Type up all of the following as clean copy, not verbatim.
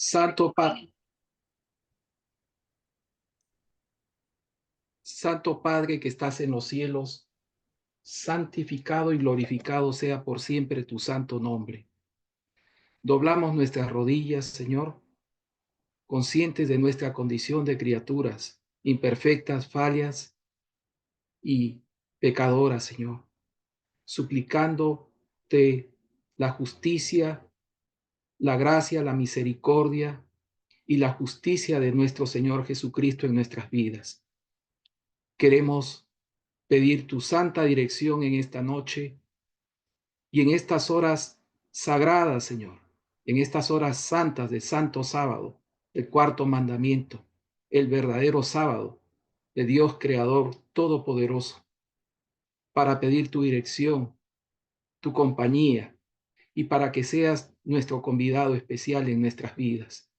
Santo Padre, Santo Padre que estás en los cielos, santificado y glorificado sea por siempre tu santo nombre. Doblamos nuestras rodillas, Señor, conscientes de nuestra condición de criaturas, imperfectas, fallas y pecadoras, Señor, suplicándote la justicia, la gracia, la misericordia y la justicia de nuestro Señor Jesucristo en nuestras vidas. Queremos pedir tu santa dirección en esta noche y en estas horas sagradas, Señor, en estas horas santas de Santo Sábado, el cuarto mandamiento, el verdadero sábado de Dios Creador Todopoderoso, para pedir tu dirección, tu compañía y para que seas nuestro convidado especial en nuestras vidas.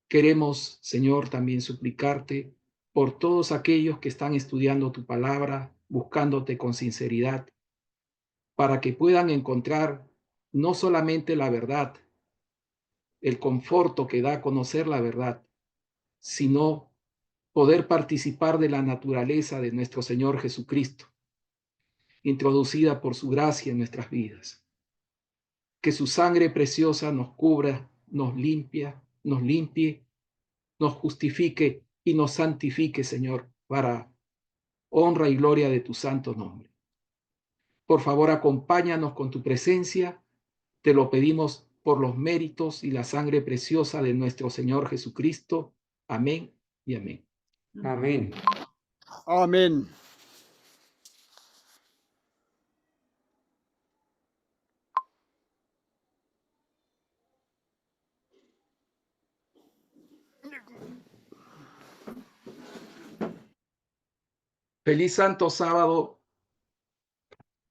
Queremos, Señor, también suplicarte por todos aquellos que están estudiando tu palabra, buscándote con sinceridad, para que puedan encontrar no solamente la verdad, el conforto que da a conocer la verdad, sino poder participar de la naturaleza de nuestro Señor Jesucristo, introducida por su gracia en nuestras vidas. Que su sangre preciosa nos cubra, nos limpie, nos justifique y nos santifique, Señor, para honra y gloria de tu santo nombre. Por favor, acompáñanos con tu presencia. Te lo pedimos por los méritos y la sangre preciosa de nuestro Señor Jesucristo. Amén y amén. Amén. Amén. Feliz Santo Sábado,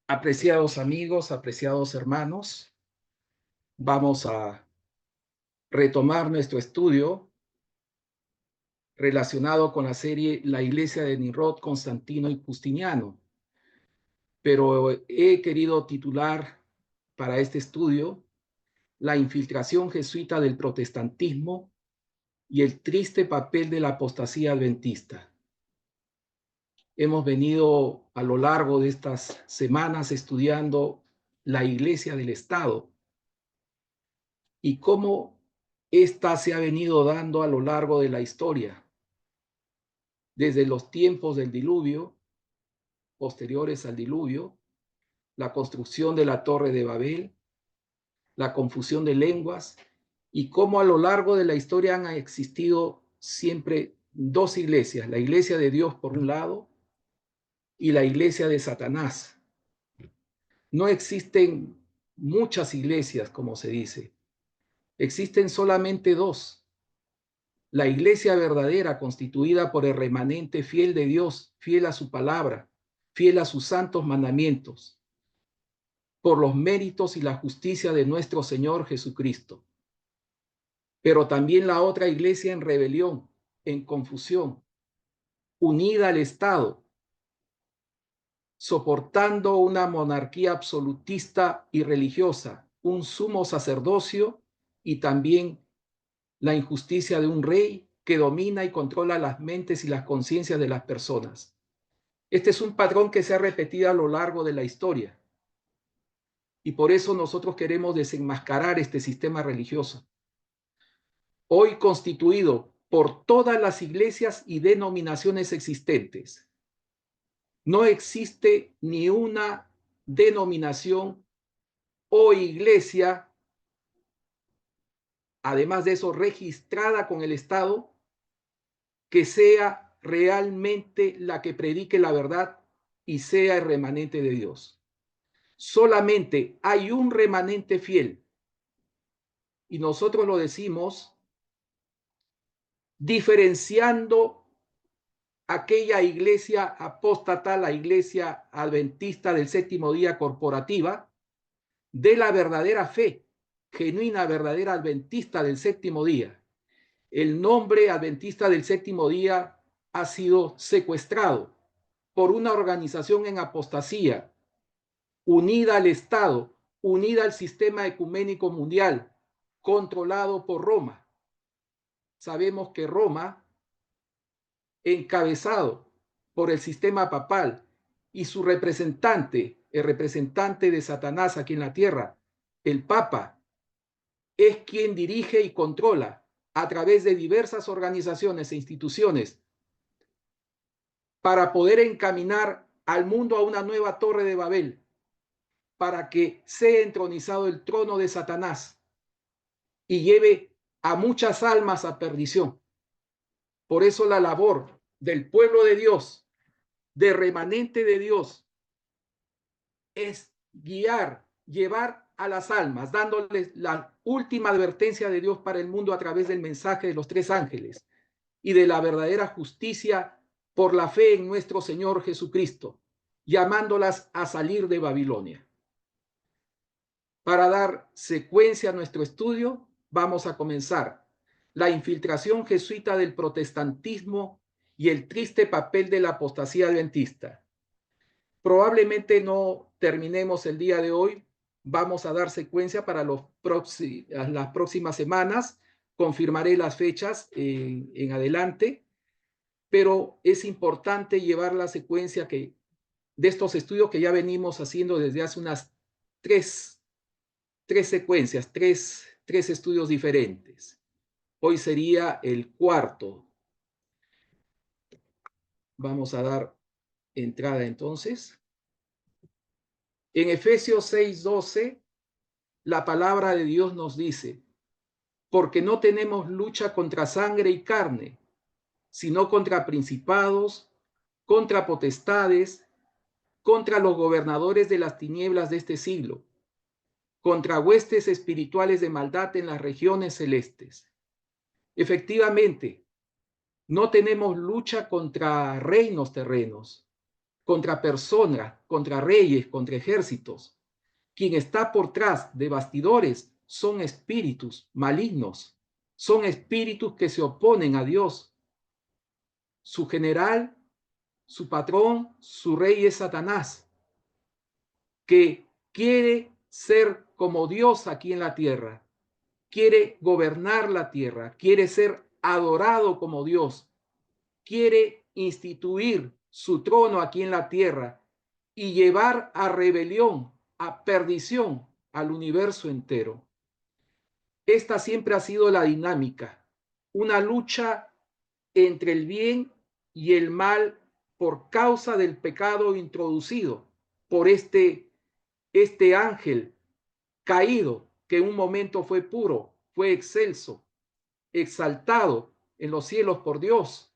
apreciados amigos, apreciados hermanos. Vamos a retomar nuestro estudio relacionado con la serie La Iglesia de Nimrod, Constantino y Justiniano. Pero he querido titular para este estudio La infiltración jesuita del protestantismo y el triste papel de la apostasía adventista. Hemos venido a lo largo de estas semanas estudiando la Iglesia del Estado y cómo ésta se ha venido dando a lo largo de la historia, desde los tiempos del diluvio, posteriores al diluvio, la construcción de la Torre de Babel, la confusión de lenguas y cómo a lo largo de la historia han existido siempre dos iglesias, la iglesia de Dios por un lado y la iglesia de Satanás. No existen muchas iglesias, como se dice. Existen solamente dos. La iglesia verdadera, constituida por el remanente fiel de Dios, fiel a su palabra, fiel a sus santos mandamientos, por los méritos y la justicia de nuestro Señor Jesucristo. Pero también la otra iglesia en rebelión, en confusión, unida al Estado, soportando una monarquía absolutista y religiosa, un sumo sacerdocio y también la injusticia de un rey que domina y controla las mentes y las conciencias de las personas. Este es un patrón que se ha repetido a lo largo de la historia y por eso nosotros queremos desenmascarar este sistema religioso, hoy constituido por todas las iglesias y denominaciones existentes. No existe ni una denominación o iglesia, además de eso, registrada con el Estado, que sea realmente la que predique la verdad y sea el remanente de Dios. Solamente hay un remanente fiel. Y nosotros lo decimos diferenciando aquella iglesia apóstata, la iglesia adventista del séptimo día corporativa, de la verdadera fe, genuina, verdadera adventista del séptimo día. El nombre adventista del séptimo día ha sido secuestrado por una organización en apostasía, unida al Estado, unida al sistema ecuménico mundial, controlado por Roma. Sabemos que Roma, encabezado por el sistema papal y su representante, el representante de Satanás aquí en la tierra, el Papa, es quien dirige y controla a través de diversas organizaciones e instituciones para poder encaminar al mundo a una nueva torre de Babel, para que sea entronizado el trono de Satanás y lleve a muchas almas a perdición. Por eso la labor del pueblo de Dios, de remanente de Dios, es guiar, llevar a las almas, dándoles la última advertencia de Dios para el mundo a través del mensaje de los tres ángeles y de la verdadera justicia por la fe en nuestro Señor Jesucristo, llamándolas a salir de Babilonia. Para dar secuencia a nuestro estudio, vamos a comenzar la infiltración jesuita del protestantismo y el triste papel de la apostasía adventista. Probablemente no terminemos el día de hoy. Vamos a dar secuencia para las próximas semanas. Confirmaré las fechas en adelante, pero es importante llevar la secuencia de estos estudios que ya venimos haciendo desde hace unas tres secuencias, tres estudios diferentes. Hoy sería el cuarto. Vamos a dar entrada entonces. En Efesios 6:12, la palabra de Dios nos dice, porque no tenemos lucha contra sangre y carne, sino contra principados, contra potestades, contra los gobernadores de las tinieblas de este siglo, contra huestes espirituales de maldad en las regiones celestes. Efectivamente, no tenemos lucha contra reinos terrenos, contra personas, contra reyes, contra ejércitos. Quien está por detrás de bastidores son espíritus malignos, son espíritus que se oponen a Dios. Su general, su patrón, su rey es Satanás, que quiere ser como Dios aquí en la tierra, quiere gobernar la tierra, quiere ser adorado como Dios, quiere instituir su trono aquí en la tierra y llevar a rebelión, a perdición al universo entero. Esta siempre ha sido la dinámica, una lucha entre el bien y el mal por causa del pecado introducido por este ángel caído, que en un momento fue puro, fue excelso, exaltado en los cielos por Dios,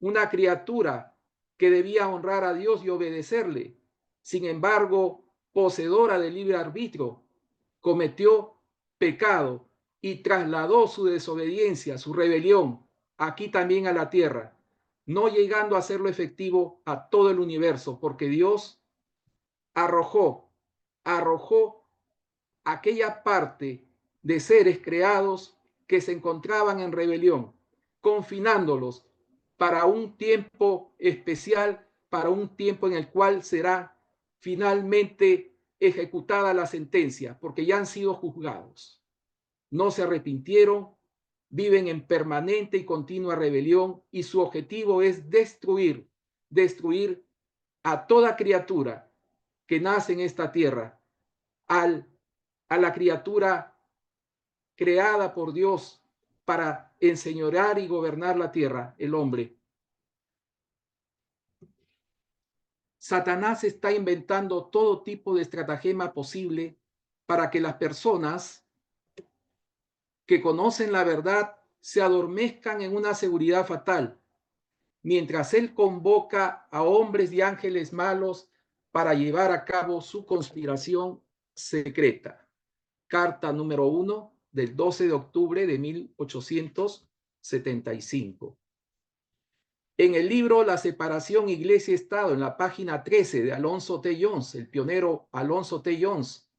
una criatura que debía honrar a Dios y obedecerle. Sin embargo, poseedora de libre arbitrio, cometió pecado y trasladó su desobediencia, su rebelión, aquí también a la tierra, no llegando a hacerlo efectivo a todo el universo, porque Dios arrojó aquella parte de seres creados que se encontraban en rebelión, confinándolos para un tiempo especial, para un tiempo en el cual será finalmente ejecutada la sentencia, porque ya han sido juzgados. No se arrepintieron, viven en permanente y continua rebelión y su objetivo es destruir a toda criatura que nace en esta tierra, a la criatura creada por Dios para enseñorear y gobernar la tierra, el hombre. Satanás está inventando todo tipo de estratagema posible para que las personas que conocen la verdad se adormezcan en una seguridad fatal, mientras él convoca a hombres y ángeles malos para llevar a cabo su conspiración secreta. Carta número 1 del 12 de octubre de 1875. En el libro La separación Iglesia-Estado, en la página 13 de Alonzo T. Jones, el pionero Alonzo T. Jones,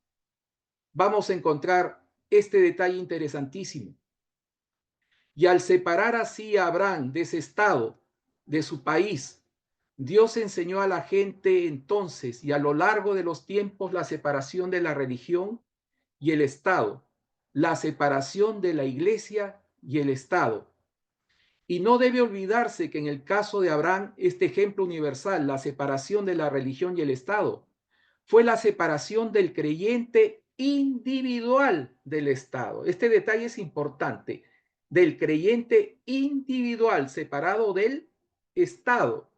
vamos a encontrar este detalle interesantísimo. Y al separar así a Abraham de ese estado, de su país, Dios enseñó a la gente entonces y a lo largo de los tiempos la separación de la religión y el Estado, la separación de la iglesia y el Estado. Y no debe olvidarse que en el caso de Abraham, este ejemplo universal, la separación de la religión y el Estado, fue la separación del creyente individual del Estado. Este detalle es importante, del creyente individual separado del Estado.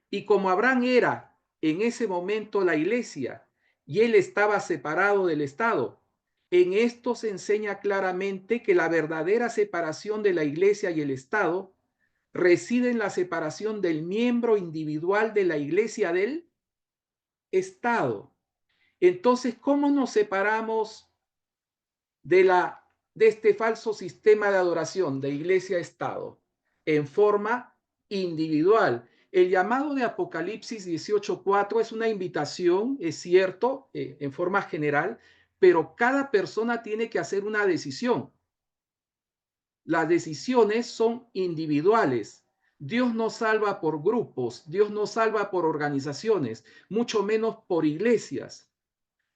Y como Abraham era en ese momento la iglesia y él estaba separado del Estado, en esto se enseña claramente que la verdadera separación de la iglesia y el Estado reside en la separación del miembro individual de la iglesia del Estado. Entonces, ¿cómo nos separamos de este falso sistema de adoración de iglesia-estado? En forma individual. El llamado de Apocalipsis 18:4 es una invitación, es cierto, en forma general, pero cada persona tiene que hacer una decisión. Las decisiones son individuales. Dios no salva por grupos, Dios no salva por organizaciones, mucho menos por iglesias.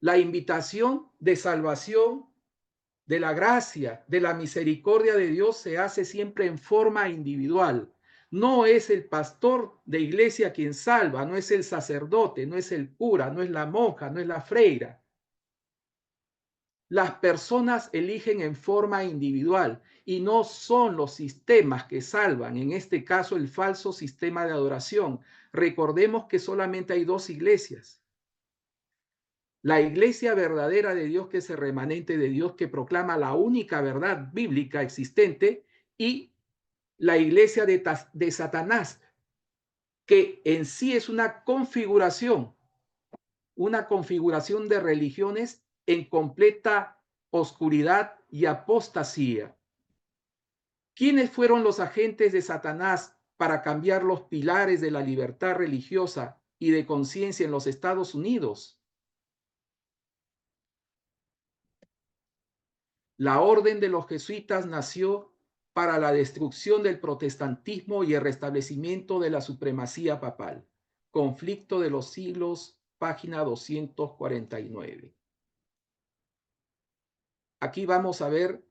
La invitación de salvación, de la gracia, de la misericordia de Dios se hace siempre en forma individual. No es el pastor de iglesia quien salva, no es el sacerdote, no es el cura, no es la monja, no es la freira. Las personas eligen en forma individual y no son los sistemas que salvan, en este caso el falso sistema de adoración. Recordemos que solamente hay dos iglesias. La iglesia verdadera de Dios, que es el remanente de Dios, que proclama la única verdad bíblica existente, y la iglesia de Satanás, que en sí es una configuración de religiones en completa oscuridad y apostasía. ¿Quiénes fueron los agentes de Satanás para cambiar los pilares de la libertad religiosa y de conciencia en los Estados Unidos? La orden de los jesuitas nació para la destrucción del protestantismo y el restablecimiento de la supremacía papal. Conflicto de los Siglos, página 249. Aquí vamos a ver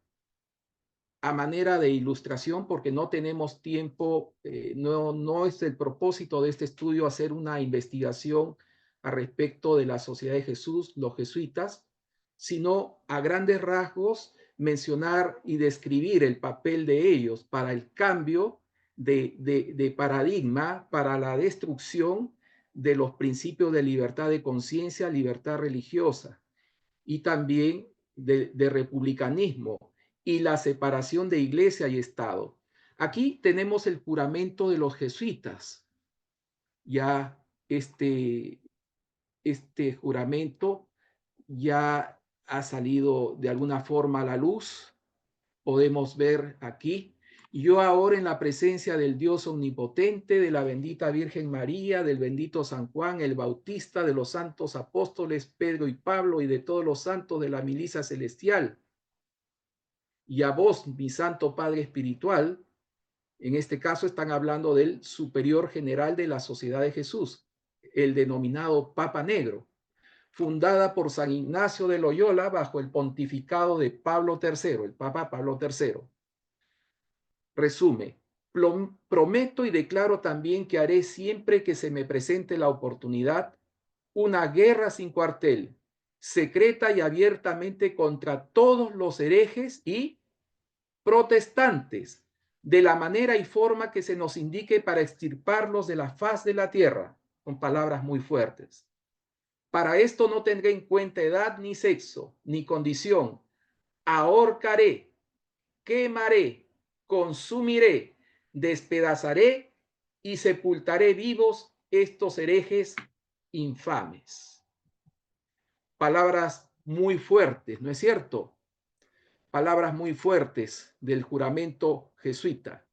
a manera de ilustración, porque no tenemos tiempo, no es el propósito de este estudio hacer una investigación al respecto de la Sociedad de Jesús, los jesuitas, sino a grandes rasgos mencionar y describir el papel de ellos para el cambio de paradigma, para la destrucción de los principios de libertad de conciencia, libertad religiosa y también de republicanismo y la separación de iglesia y Estado. Aquí tenemos el juramento de los jesuitas. Ya este juramento ya ha salido de alguna forma a la luz. Podemos ver aquí: yo ahora, en la presencia del Dios omnipotente, de la bendita Virgen María, del bendito San Juan el Bautista, de los santos apóstoles Pedro y Pablo y de todos los santos de la milicia celestial, y a vos, mi santo Padre espiritual. En este caso están hablando del superior general de la Sociedad de Jesús, el denominado Papa Negro, fundada por San Ignacio de Loyola bajo el pontificado de Pablo III, el Papa Pablo III. Resume: prometo y declaro también que haré, siempre que se me presente la oportunidad, una guerra sin cuartel, secreta y abiertamente, contra todos los herejes y protestantes, de la manera y forma que se nos indique, para extirparlos de la faz de la tierra, con palabras muy fuertes. Para esto no tendré en cuenta edad, ni sexo, ni condición. Ahorcaré, quemaré, consumiré, despedazaré y sepultaré vivos estos herejes infames. Palabras muy fuertes, ¿no es cierto? Palabras muy fuertes del juramento jesuita.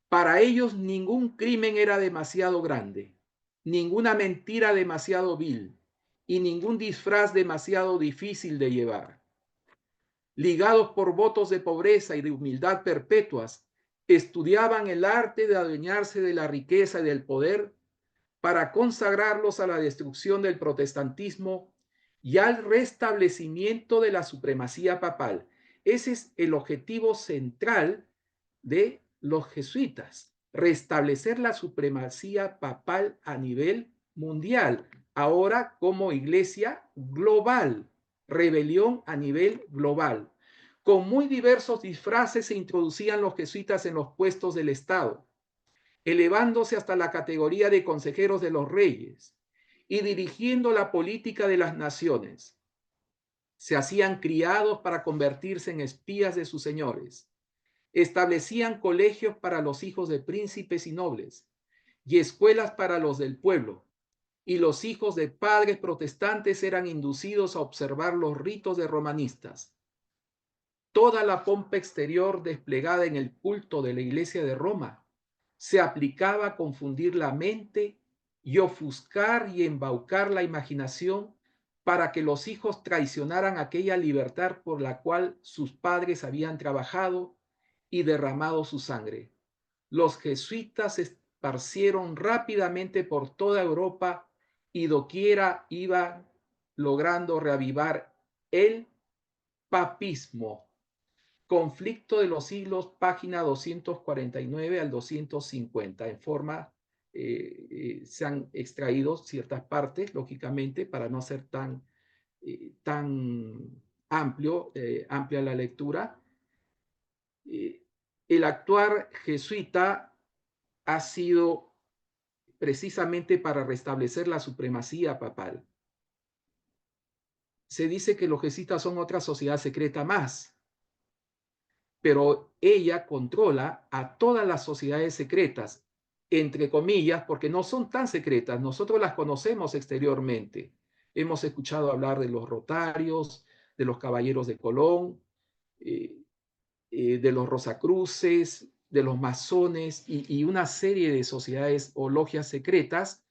Para ellos ningún crimen era demasiado grande, ninguna mentira demasiado vil y ningún disfraz demasiado difícil de llevar. Ligados por votos de pobreza y de humildad perpetuas, estudiaban el arte de adueñarse de la riqueza y del poder para consagrarlos a la destrucción del protestantismo y al restablecimiento de la supremacía papal. Ese es el objetivo central de los jesuitas, restablecer la supremacía papal a nivel mundial, ahora como iglesia global, rebelión a nivel global. Con muy diversos disfraces se introducían los jesuitas en los puestos del Estado, elevándose hasta la categoría de consejeros de los reyes y dirigiendo la política de las naciones. Se hacían criados para convertirse en espías de sus señores. Establecían colegios para los hijos de príncipes y nobles y escuelas para los del pueblo, y los hijos de padres protestantes eran inducidos a observar los ritos de romanistas. Toda la pompa exterior desplegada en el culto de la Iglesia de Roma se aplicaba a confundir la mente y ofuscar y embaucar la imaginación para que los hijos traicionaran aquella libertad por la cual sus padres habían trabajado y derramado su sangre. Los jesuitas se esparcieron rápidamente por toda Europa y doquiera iban logrando reavivar el papismo. Conflicto de los siglos, página 249 al 250. En forma, se han extraído ciertas partes, lógicamente, para no hacer tan amplia la lectura. El actuar jesuita ha sido precisamente para restablecer la supremacía papal. Se dice que los jesuitas son otra sociedad secreta más, pero ella controla a todas las sociedades secretas, entre comillas, porque no son tan secretas, nosotros las conocemos exteriormente. Hemos escuchado hablar de los rotarios, de los caballeros de Colón, de los rosacruces, de los masones y una serie de sociedades o logias secretas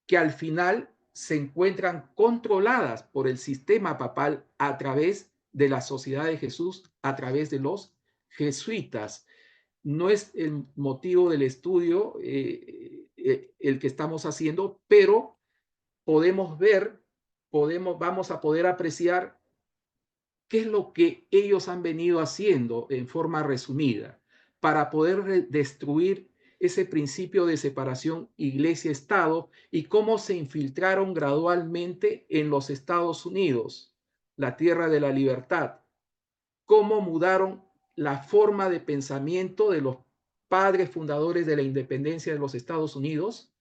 que al final se encuentran controladas por el sistema papal a través de la Sociedad de Jesús, a través de los jesuitas. No es el motivo del estudio el que estamos haciendo, pero podemos ver, vamos a poder apreciar qué es lo que ellos han venido haciendo en forma resumida para poder destruir ese principio de separación iglesia-estado y cómo se infiltraron gradualmente en los Estados Unidos, la tierra de la libertad, cómo mudaron la forma de pensamiento de los padres fundadores de la independencia de los Estados Unidos,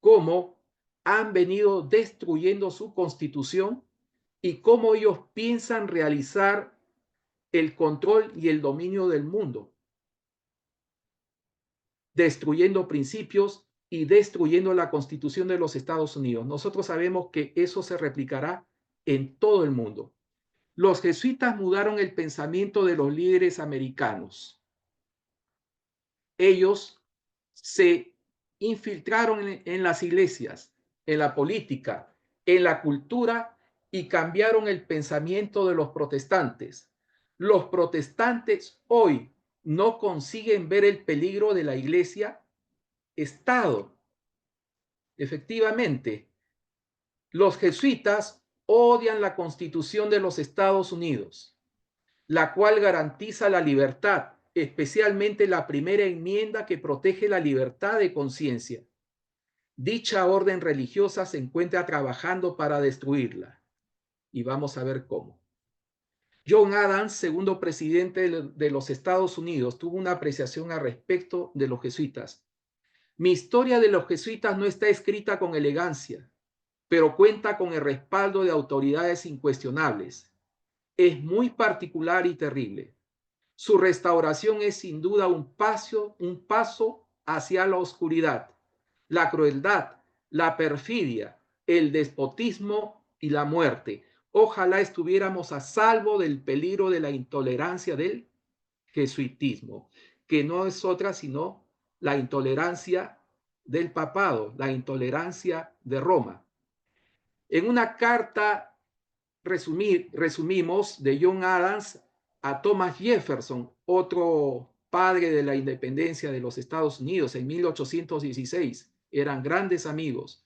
cómo han venido destruyendo su constitución y cómo ellos piensan realizar el control y el dominio del mundo, destruyendo principios y destruyendo la Constitución de los Estados Unidos. Nosotros sabemos que eso se replicará en todo el mundo. Los jesuitas mudaron el pensamiento de los líderes americanos. Ellos se infiltraron en las iglesias, en la política, en la cultura y cambiaron el pensamiento de los protestantes. Los protestantes hoy no consiguen ver el peligro de la iglesia-estado. Efectivamente, los jesuitas odian la Constitución de los Estados Unidos, la cual garantiza la libertad, especialmente la primera enmienda que protege la libertad de conciencia. Dicha orden religiosa se encuentra trabajando para destruirla. Y vamos a ver cómo. John Adams, segundo presidente de los Estados Unidos, tuvo una apreciación al respecto de los jesuitas. Mi historia de los jesuitas no está escrita con elegancia, pero cuenta con el respaldo de autoridades incuestionables. Es muy particular y terrible. Su restauración es sin duda un paso hacia la oscuridad, la crueldad, la perfidia, el despotismo y la muerte. Ojalá estuviéramos a salvo del peligro de la intolerancia del jesuitismo, que no es otra sino la intolerancia del papado, la intolerancia de Roma. En una carta resumimos de John Adams a Thomas Jefferson, otro padre de la independencia de los Estados Unidos en 1816. Eran grandes amigos.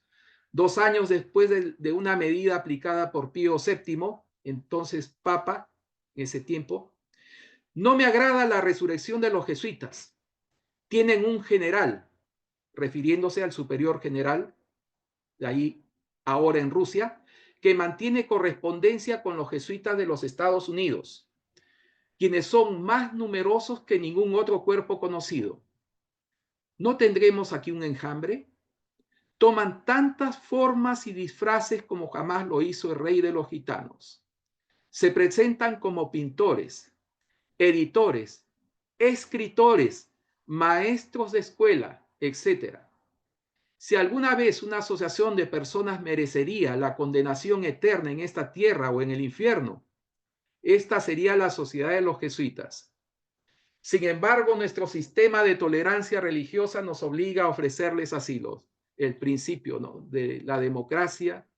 2 años después de una medida aplicada por Pío VII, entonces Papa en ese tiempo: no me agrada la resurrección de los jesuitas. Tienen un general, refiriéndose al superior general, de ahí ahora en Rusia, que mantiene correspondencia con los jesuitas de los Estados Unidos, quienes son más numerosos que ningún otro cuerpo conocido. ¿No tendremos aquí un enjambre? Toman tantas formas y disfraces como jamás lo hizo el rey de los gitanos. Se presentan como pintores, editores, escritores, maestros de escuela, etcétera. Si alguna vez una asociación de personas merecería la condenación eterna en esta tierra o en el infierno, esta sería la sociedad de los jesuitas. Sin embargo, nuestro sistema de tolerancia religiosa nos obliga a ofrecerles asilo. El principio, ¿no?, de la democracia,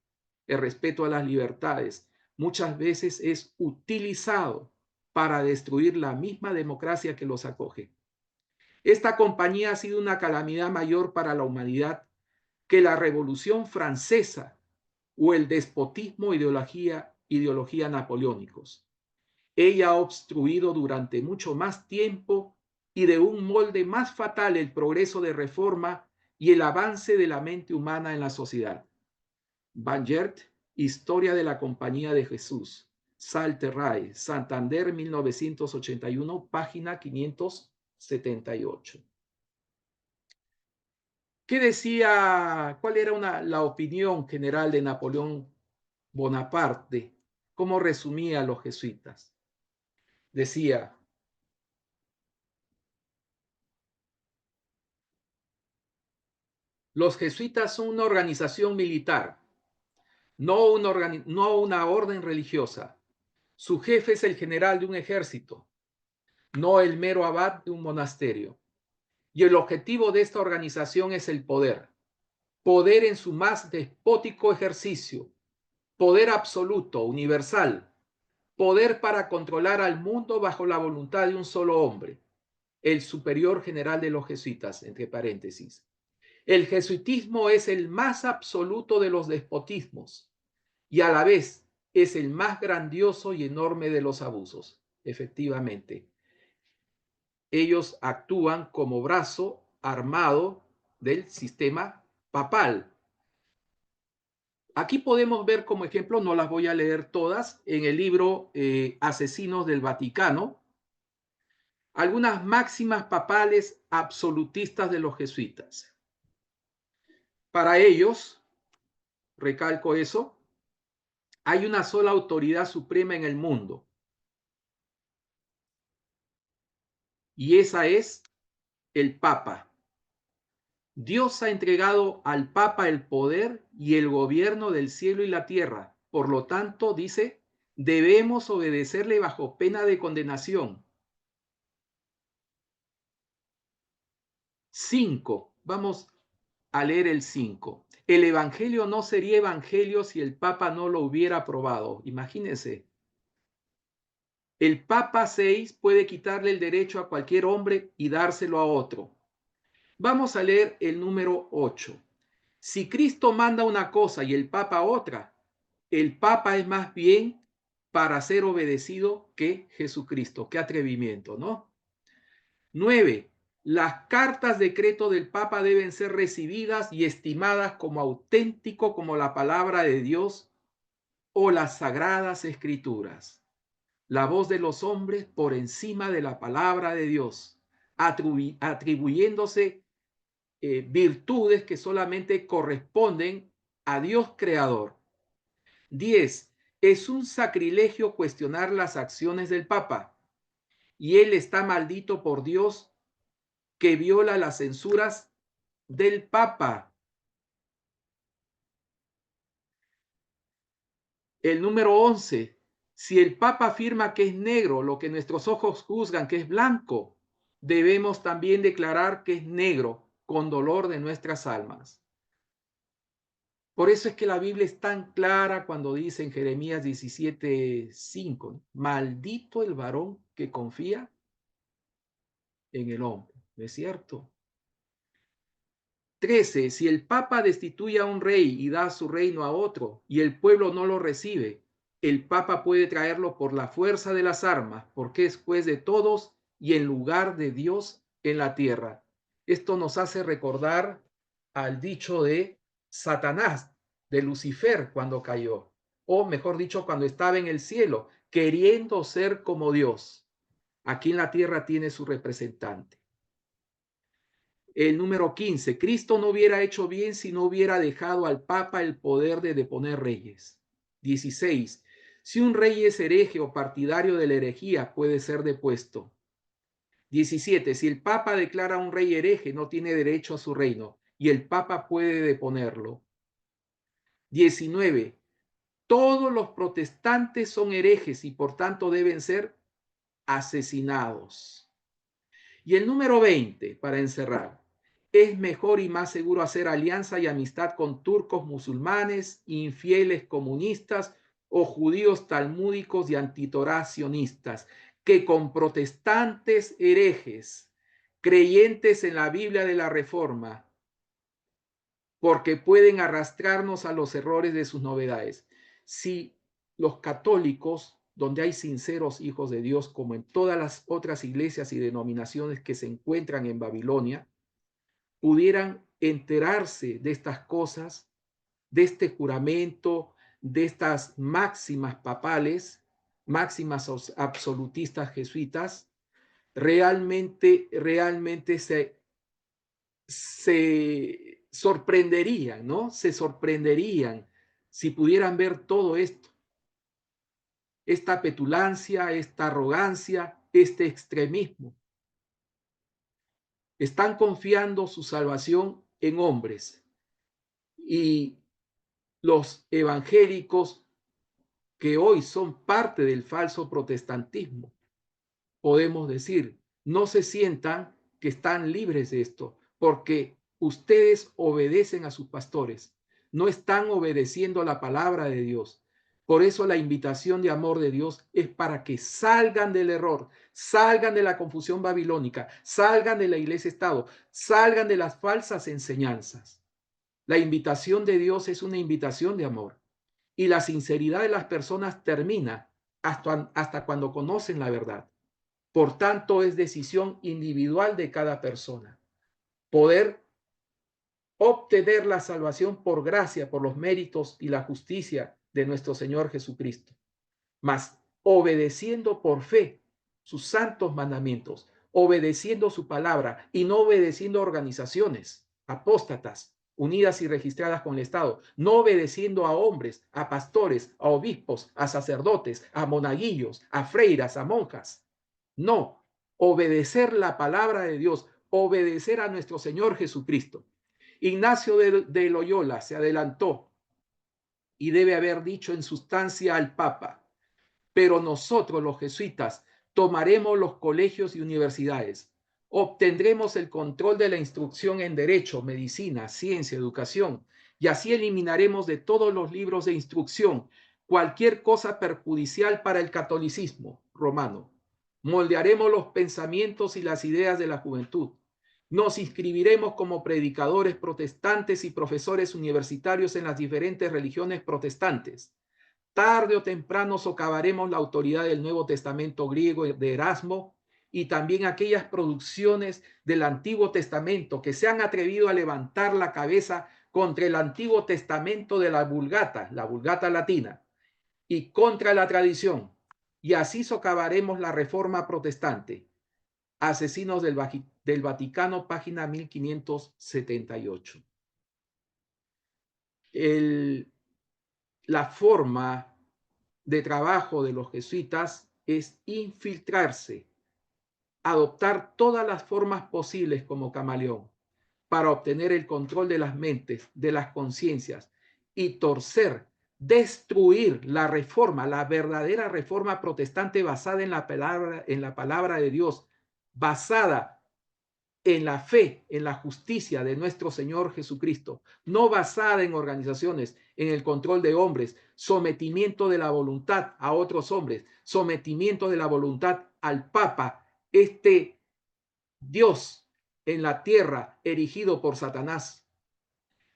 el respeto a las libertades, muchas veces es utilizado para destruir la misma democracia que los acoge. Esta compañía ha sido una calamidad mayor para la humanidad que la Revolución Francesa o el despotismo ideología napoleónicos. Ella ha obstruido durante mucho más tiempo y de un molde más fatal el progreso de reforma y el avance de la mente humana en la sociedad. Van Gert, Historia de la Compañía de Jesús, Salterray, Santander, 1981, página 578. ¿Qué decía, cuál era la opinión general de Napoleón Bonaparte? ¿Cómo resumía a los jesuitas? Decía: los jesuitas son una organización militar, no una orden religiosa. Su jefe es el general de un ejército, no el mero abad de un monasterio. Y el objetivo de esta organización es el poder. Poder en su más despótico ejercicio, poder absoluto, universal, poder para controlar al mundo bajo la voluntad de un solo hombre, el superior general de los jesuitas, entre paréntesis. El jesuitismo es el más absoluto de los despotismos y a la vez es el más grandioso y enorme de los abusos. Efectivamente, ellos actúan como brazo armado del sistema papal. Aquí podemos ver como ejemplo, no las voy a leer todas, en el libro Asesinos del Vaticano, algunas máximas papales absolutistas de los jesuitas. Para ellos, recalco eso, hay una sola autoridad suprema en el mundo, y esa es el Papa. Dios ha entregado al Papa el poder y el gobierno del cielo y la tierra. Por lo tanto, dice, debemos obedecerle bajo pena de condenación. 5. Vamos a leer el 5. El evangelio no sería evangelio si el Papa no lo hubiera aprobado. Imagínense. El Papa 6 puede quitarle el derecho a cualquier hombre y dárselo a otro. Vamos a leer el número 8. Si Cristo manda una cosa y el Papa otra, el Papa es más bien para ser obedecido que Jesucristo. Qué atrevimiento, ¿no? 9. Las cartas decreto del Papa deben ser recibidas y estimadas como auténtico como la palabra de Dios o las sagradas escrituras. La voz de los hombres por encima de la palabra de Dios, atribuyéndose virtudes que solamente corresponden a Dios creador. 10. Es un sacrilegio cuestionar las acciones del Papa, y él está maldito por Dios que viola las censuras del Papa. El número 11. Si el Papa afirma que es negro lo que nuestros ojos juzgan que es blanco, debemos también declarar que es negro con dolor de nuestras almas. Por eso es que la Biblia es tan clara cuando dice en Jeremías 17:5, maldito el varón que confía en el hombre. ¿No es cierto? 13. Si el Papa destituye a un rey y da su reino a otro y el pueblo no lo recibe, el Papa puede traerlo por la fuerza de las armas, porque es juez de todos y en lugar de Dios en la tierra. Esto nos hace recordar al dicho de Satanás, de Lucifer cuando cayó, o mejor dicho, cuando estaba en el cielo, queriendo ser como Dios. Aquí en la tierra tiene su representante. El número 15, Cristo no hubiera hecho bien si no hubiera dejado al Papa el poder de deponer reyes. 16, si un rey es hereje o partidario de la herejía, puede ser depuesto. 17, si el Papa declara a un rey hereje, no tiene derecho a su reino y el Papa puede deponerlo. 19, todos los protestantes son herejes y por tanto deben ser asesinados. Y el número 20, para encerrar, es mejor y más seguro hacer alianza y amistad con turcos musulmanes, infieles comunistas o judíos talmúdicos y antitoracionistas que con protestantes herejes, creyentes en la Biblia de la Reforma, porque pueden arrastrarnos a los errores de sus novedades. Si los católicos, donde hay sinceros hijos de Dios, como en todas las otras iglesias y denominaciones que se encuentran en Babilonia, pudieran enterarse de estas cosas, de este juramento, de estas máximas papales, máximas absolutistas jesuitas, realmente se sorprenderían, ¿no? Se sorprenderían si pudieran ver todo esto, esta petulancia, esta arrogancia, este extremismo. Están confiando su salvación en hombres y los evangélicos que hoy son parte del falso protestantismo, podemos decir, no se sientan que están libres de esto, porque ustedes obedecen a sus pastores, no están obedeciendo a la palabra de Dios. Por eso la invitación de amor de Dios es para que salgan del error, salgan de la confusión babilónica, salgan de la iglesia-estado, salgan de las falsas enseñanzas. La invitación de Dios es una invitación de amor y la sinceridad de las personas termina hasta cuando conocen la verdad. Por tanto, es decisión individual de cada persona poder obtener la salvación por gracia, por los méritos y la justicia de nuestro Señor Jesucristo, mas obedeciendo por fe sus santos mandamientos, obedeciendo su palabra y no obedeciendo organizaciones apóstatas unidas y registradas con el Estado, no obedeciendo a hombres, a pastores, a obispos, a sacerdotes, a monaguillos, a freiras, a monjas. No, obedecer la palabra de Dios, obedecer a nuestro Señor Jesucristo. Ignacio de Loyola se adelantó y debe haber dicho en sustancia al Papa: pero nosotros los jesuitas tomaremos los colegios y universidades, obtendremos el control de la instrucción en derecho, medicina, ciencia, educación, y así eliminaremos de todos los libros de instrucción cualquier cosa perjudicial para el catolicismo romano. Moldearemos los pensamientos y las ideas de la juventud. Nos inscribiremos como predicadores protestantes y profesores universitarios en las diferentes religiones protestantes. Tarde o temprano socavaremos la autoridad del Nuevo Testamento griego de Erasmo y también aquellas producciones del Antiguo Testamento que se han atrevido a levantar la cabeza contra el Antiguo Testamento de la Vulgata latina, y contra la tradición. Y así socavaremos la Reforma Protestante. Asesinos del Vaticano, página 1578. La forma de trabajo de los jesuitas es infiltrarse, adoptar todas las formas posibles como camaleón para obtener el control de las mentes, de las conciencias y torcer, destruir la reforma, la verdadera reforma protestante basada en la palabra de Dios, basada en la fe, en la justicia de nuestro Señor Jesucristo, no basada en organizaciones, en el control de hombres, sometimiento de la voluntad a otros hombres, sometimiento de la voluntad al Papa, este Dios en la tierra erigido por Satanás,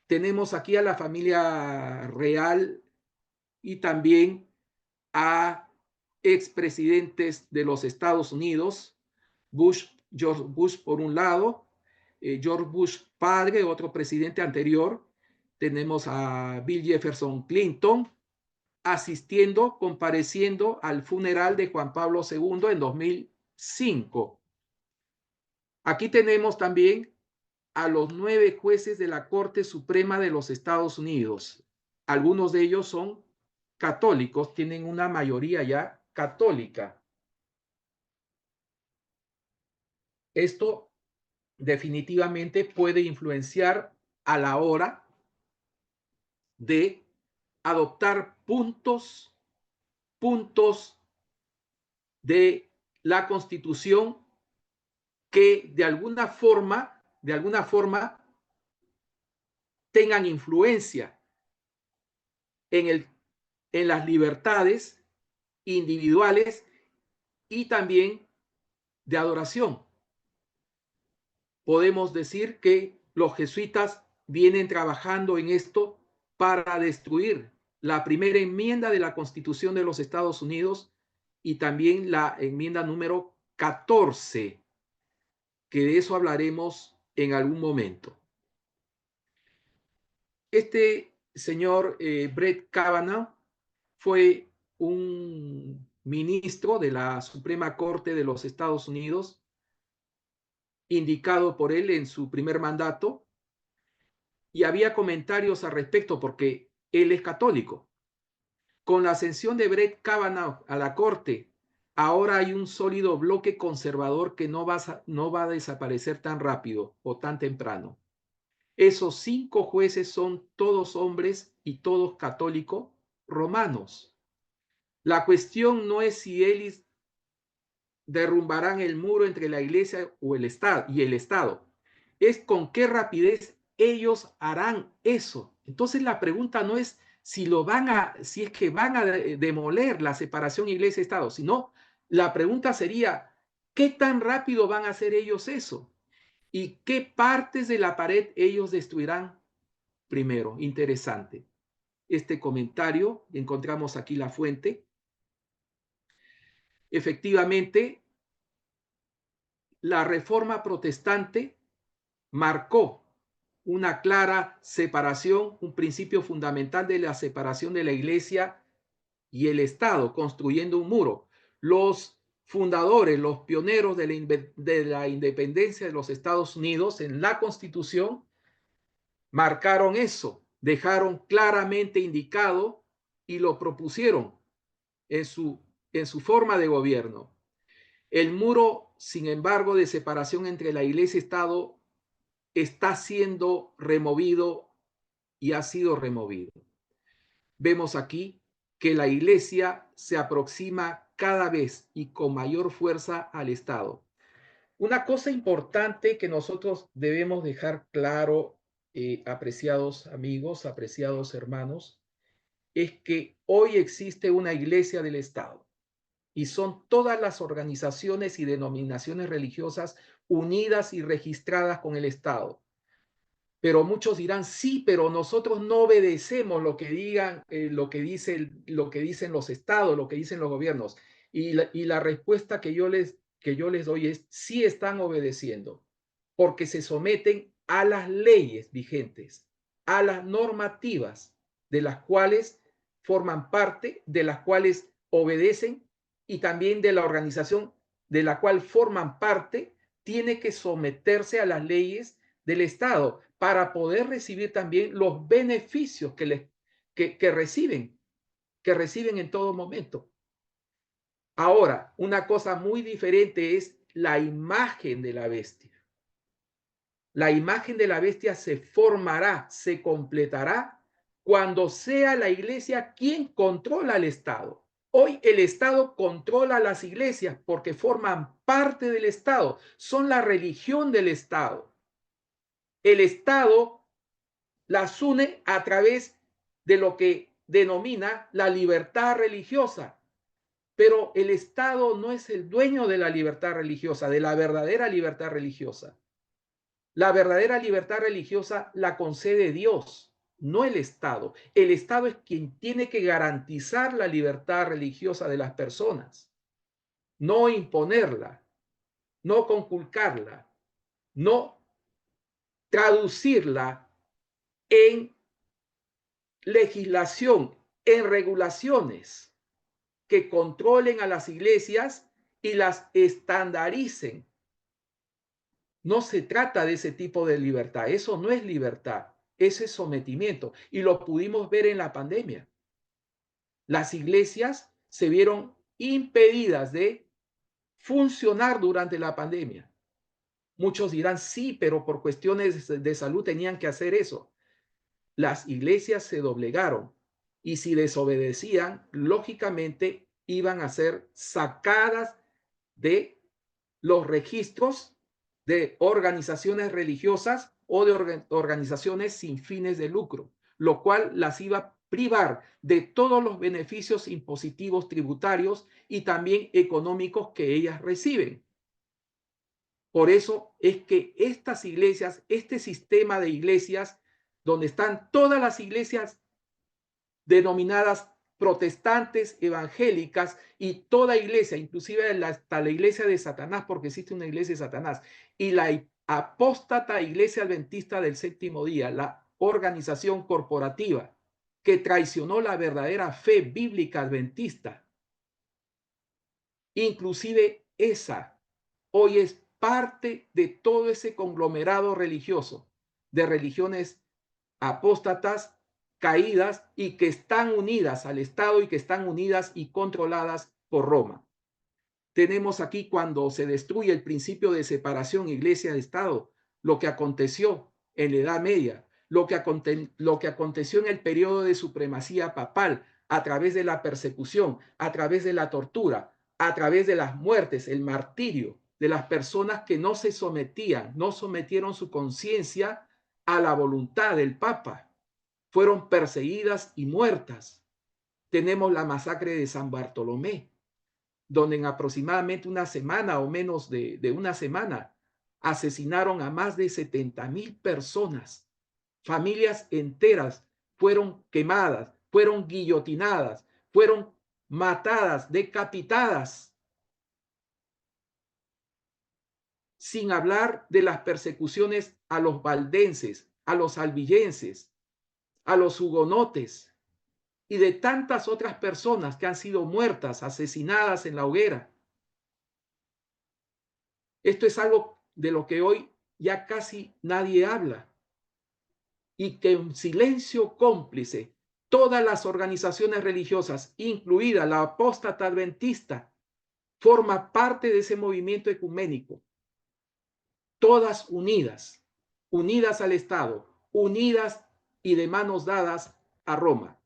tenemos aquí a la familia real y también a expresidentes de los Estados Unidos, George Bush por un lado, George Bush padre, otro presidente anterior, tenemos a Bill Jefferson Clinton asistiendo, compareciendo al funeral de Juan Pablo II en 2005. Aquí tenemos también a los 9 jueces de la Corte Suprema de los Estados Unidos. Algunos de ellos son católicos, tienen una mayoría ya católica. Esto definitivamente puede influenciar a la hora de adoptar puntos de la Constitución que de alguna forma tengan influencia en las libertades individuales y también de adoración. Podemos decir que los jesuitas vienen trabajando en esto para destruir la primera enmienda de la Constitución de los Estados Unidos y también la enmienda número 14, que de eso hablaremos en algún momento. Este señor Brett Kavanaugh fue un ministro de la Suprema Corte de los Estados Unidos, indicado por él en su primer mandato, y había comentarios al respecto porque él es católico. Con la ascensión de Brett Kavanaugh a la Corte, ahora hay un sólido bloque conservador que no va a desaparecer tan rápido o tan temprano. Esos 5 jueces son todos hombres y todos católicos romanos. La cuestión no es si ellos derrumbarán el muro entre la iglesia o el Estado, es con qué rapidez ellos harán eso. Entonces la pregunta no es si es que van a demoler la separación iglesia-estado, sino la pregunta sería, ¿qué tan rápido van a hacer ellos eso? ¿Y qué partes de la pared ellos destruirán primero? Interesante. Este comentario, encontramos aquí la fuente. Efectivamente, la reforma protestante marcó una clara separación, un principio fundamental de la separación de la iglesia y el Estado, construyendo un muro. Los fundadores, los pioneros de la independencia de los Estados Unidos en la Constitución marcaron eso, dejaron claramente indicado y lo propusieron en su forma de gobierno. El muro, sin embargo, de separación entre la iglesia y Estado está siendo removido y ha sido removido. Vemos aquí que la iglesia se aproxima cada vez y con mayor fuerza al Estado. Una cosa importante que nosotros debemos dejar claro, apreciados amigos, apreciados hermanos, es que hoy existe una iglesia del Estado y son todas las organizaciones y denominaciones religiosas unidas y registradas con el Estado. Pero muchos dirán, sí, pero nosotros no obedecemos lo que digan, lo que dicen los estados, lo que dicen los gobiernos. Y la respuesta que yo les doy es, sí están obedeciendo, porque se someten a las leyes vigentes, a las normativas de las cuales forman parte, de las cuales obedecen y también de la organización de la cual forman parte, tiene que someterse a las leyes del Estado para poder recibir también los beneficios que reciben en todo momento. Ahora, una cosa muy diferente es la imagen de la bestia. La imagen de la bestia se formará, se completará cuando sea la iglesia quien controla el Estado. Hoy el Estado controla las iglesias porque forman parte del Estado, son la religión del Estado. El Estado las une a través de lo que denomina la libertad religiosa. Pero el Estado no es el dueño de la libertad religiosa, de la verdadera libertad religiosa. La verdadera libertad religiosa la concede Dios, no el Estado. El Estado es quien tiene que garantizar la libertad religiosa de las personas, no imponerla, no conculcarla, no traducirla en legislación, en regulaciones que controlen a las iglesias y las estandaricen. No se trata de ese tipo de libertad. Eso no es libertad. Ese es sometimiento. Y lo pudimos ver en la pandemia. Las iglesias se vieron impedidas de funcionar durante la pandemia. Muchos dirán, sí, pero por cuestiones de salud tenían que hacer eso. Las iglesias se doblegaron y si desobedecían, lógicamente iban a ser sacadas de los registros de organizaciones religiosas o de organizaciones sin fines de lucro, lo cual las iba a privar de todos los beneficios impositivos tributarios y también económicos que ellas reciben. Por eso es que estas iglesias, este sistema de iglesias, donde están todas las iglesias denominadas protestantes, evangélicas y toda iglesia, inclusive hasta la iglesia de Satanás, porque existe una iglesia de Satanás, y la apóstata iglesia adventista del séptimo día, la organización corporativa que traicionó la verdadera fe bíblica adventista, inclusive esa hoy es parte de todo ese conglomerado religioso de religiones apóstatas caídas y que están unidas al Estado y que están unidas y controladas por Roma. Tenemos aquí cuando se destruye el principio de separación iglesia-estado, lo que aconteció en la Edad Media, lo que aconteció en el periodo de supremacía papal a través de la persecución, a través de la tortura, a través de las muertes, el martirio de las personas que no se sometían, no sometieron su conciencia a la voluntad del Papa. Fueron perseguidas y muertas. Tenemos la masacre de San Bartolomé, donde en aproximadamente una semana o menos de una semana asesinaron a más de 70,000 personas. Familias enteras fueron quemadas, fueron guillotinadas, fueron matadas, decapitadas. Sin hablar de las persecuciones a los valdenses, a los albigenses, a los hugonotes y de tantas otras personas que han sido muertas, asesinadas en la hoguera. Esto es algo de lo que hoy ya casi nadie habla y que en silencio cómplice todas las organizaciones religiosas, incluida la apóstata adventista, forma parte de ese movimiento ecuménico. Todas unidas, unidas al Estado, unidas y de manos dadas a Roma.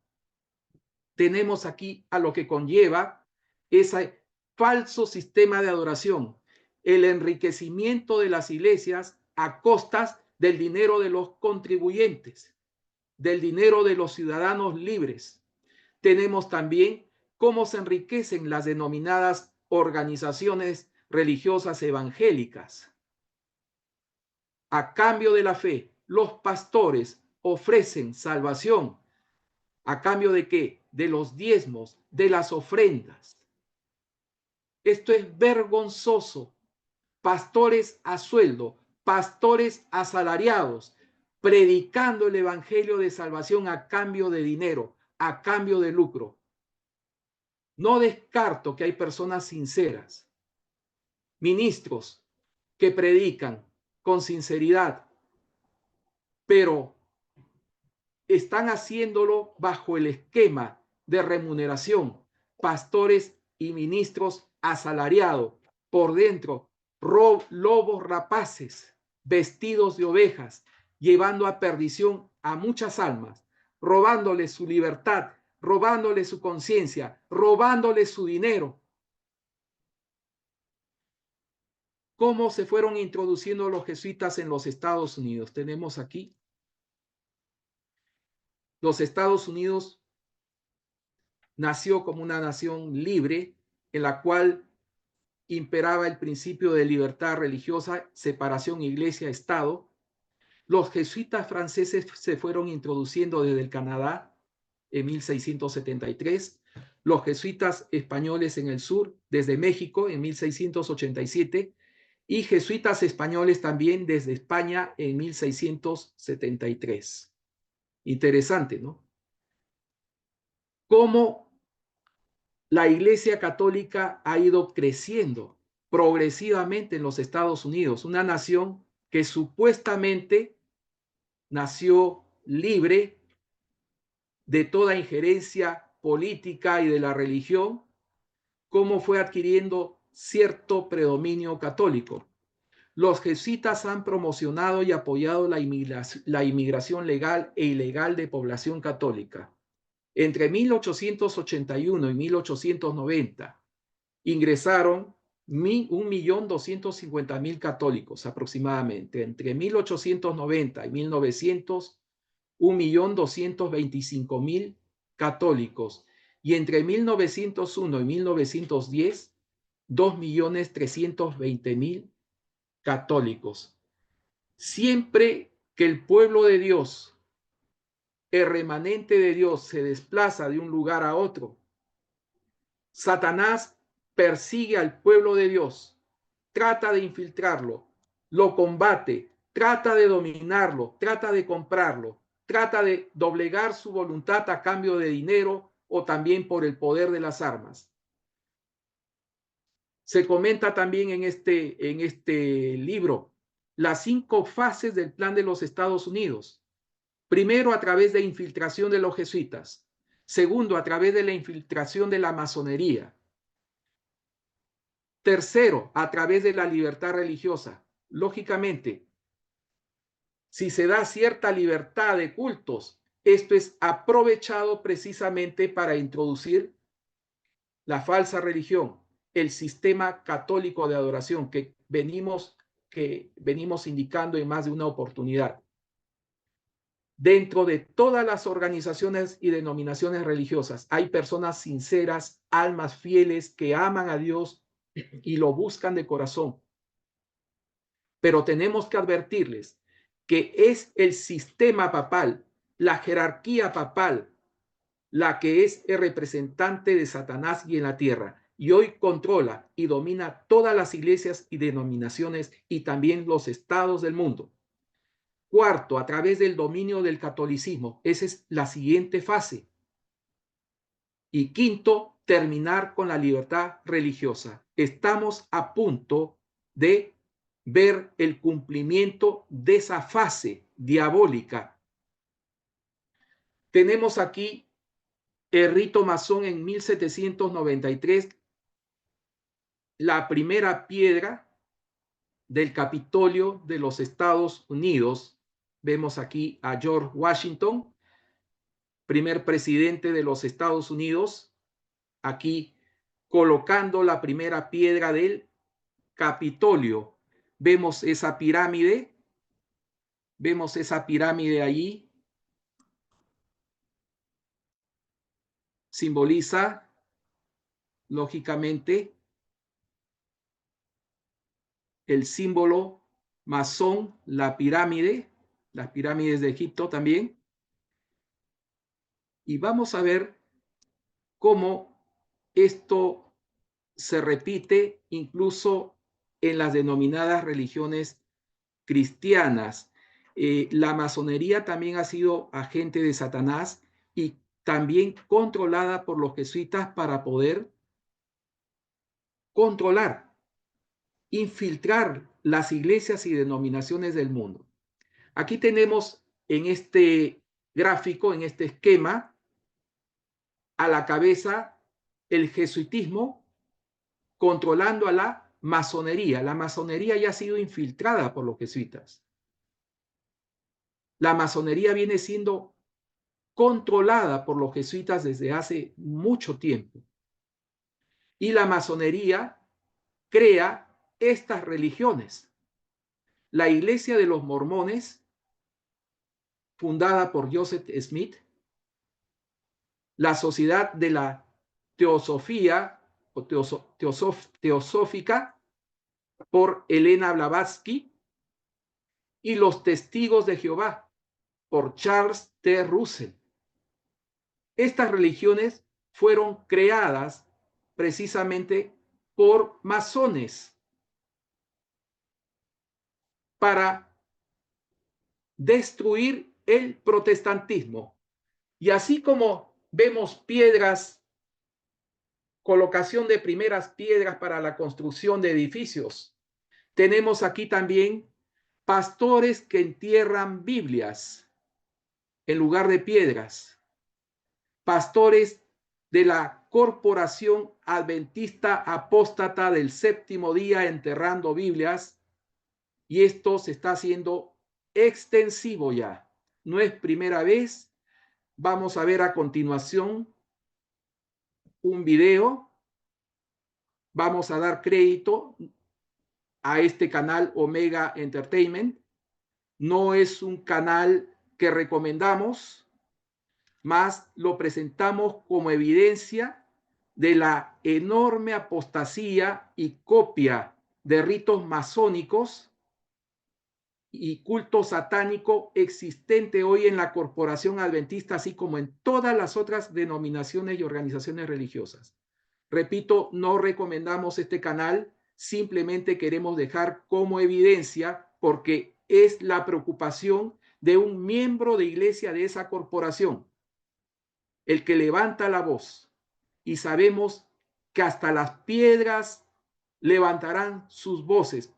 Tenemos aquí a lo que conlleva ese falso sistema de adoración, el enriquecimiento de las iglesias a costas del dinero de los contribuyentes, del dinero de los ciudadanos libres. Tenemos también cómo se enriquecen las denominadas organizaciones religiosas evangélicas. A cambio de la fe, los pastores ofrecen salvación. ¿A cambio de qué? De los diezmos, de las ofrendas. Esto es vergonzoso. Pastores a sueldo, pastores asalariados, predicando el evangelio de salvación a cambio de dinero, a cambio de lucro. No descarto que hay personas sinceras, ministros que predican con sinceridad, pero están haciéndolo bajo el esquema de remuneración. Pastores y ministros asalariados, por dentro, lobos rapaces, vestidos de ovejas, llevando a perdición a muchas almas, robándoles su libertad, robándoles su conciencia, robándoles su dinero. ¿Cómo se fueron introduciendo los jesuitas en los Estados Unidos? Tenemos aquí. Los Estados Unidos nació como una nación libre en la cual imperaba el principio de libertad religiosa, separación iglesia-estado, Los jesuitas franceses se fueron introduciendo desde el Canadá en 1673, los jesuitas españoles en el sur desde México en 1687 y jesuitas españoles también desde España en 1673. Interesante, ¿no? Cómo la Iglesia Católica ha ido creciendo progresivamente en los Estados Unidos, una nación que supuestamente nació libre de toda injerencia política y de la religión, cómo fue adquiriendo cierto predominio católico. Los jesuitas han promocionado y apoyado la inmigración legal e ilegal de población católica. Entre 1881 y 1890 ingresaron 1.250.000 católicos aproximadamente. Entre 1890 y 1900, 1.225.000 católicos. Y entre 1901 y 1910, 2.320.000 católicos. Siempre que el pueblo de Dios, el remanente de Dios, se desplaza de un lugar a otro, Satanás persigue al pueblo de Dios, trata de infiltrarlo, lo combate, trata de dominarlo, trata de comprarlo, trata de doblegar su voluntad a cambio de dinero o también por el poder de las armas. Se comenta también en este libro las 5 fases del plan de los Estados Unidos. Primero, a través de infiltración de los jesuitas. Segundo, a través de la infiltración de la masonería. Tercero, a través de la libertad religiosa. Lógicamente, si se da cierta libertad de cultos, esto es aprovechado precisamente para introducir la falsa religión, el sistema católico de adoración que venimos indicando en más de una oportunidad. Dentro de todas las organizaciones y denominaciones religiosas hay personas sinceras, almas fieles que aman a Dios y lo buscan de corazón. Pero tenemos que advertirles que es el sistema papal, la jerarquía papal, la que es el representante de Satanás y en la tierra. Y hoy controla y domina todas las iglesias y denominaciones y también los estados del mundo. Cuarto, a través del dominio del catolicismo. Esa es la siguiente fase. Y quinto, terminar con la libertad religiosa. Estamos a punto de ver el cumplimiento de esa fase diabólica. Tenemos aquí el rito masón en 1793, la primera piedra del Capitolio de los Estados Unidos. Vemos aquí a George Washington, primer presidente de los Estados Unidos, aquí colocando la primera piedra del Capitolio. Vemos esa pirámide allí. Simboliza, lógicamente, el símbolo masón, la pirámide, las pirámides de Egipto también. Y vamos a ver cómo esto se repite incluso en las denominadas religiones cristianas. La masonería también ha sido agente de Satanás y también controlada por los jesuitas para poder controlar, infiltrar las iglesias y denominaciones del mundo. Aquí tenemos en este gráfico, en este esquema, a la cabeza el jesuitismo controlando a la masonería. La masonería ya ha sido infiltrada por los jesuitas. La masonería viene siendo controlada por los jesuitas desde hace mucho tiempo. Y la masonería crea estas religiones. La Iglesia de los Mormones, fundada por Joseph Smith, la Sociedad de la Teosofía o Teosófica por Elena Blavatsky, y los Testigos de Jehová, por Charles T. Russell. Estas religiones fueron creadas precisamente por masones para destruir el protestantismo. Y así como vemos piedras, colocación de primeras piedras para la construcción de edificios, tenemos aquí también pastores que entierran Biblias en lugar de piedras, pastores de la Corporación Adventista Apóstata del Séptimo Día enterrando Biblias, y esto se está haciendo extensivo ya. No es primera vez. Vamos a ver a continuación un video. Vamos a dar crédito a este canal Omega Entertainment. No es un canal que recomendamos, más lo presentamos como evidencia de la enorme apostasía y copia de ritos masónicos y culto satánico existente hoy en la Corporación Adventista, así como en todas las otras denominaciones y organizaciones religiosas. Repito, no recomendamos este canal, simplemente queremos dejar como evidencia, porque es la preocupación de un miembro de iglesia de esa corporación, el que levanta la voz, y sabemos que hasta las piedras levantarán sus voces,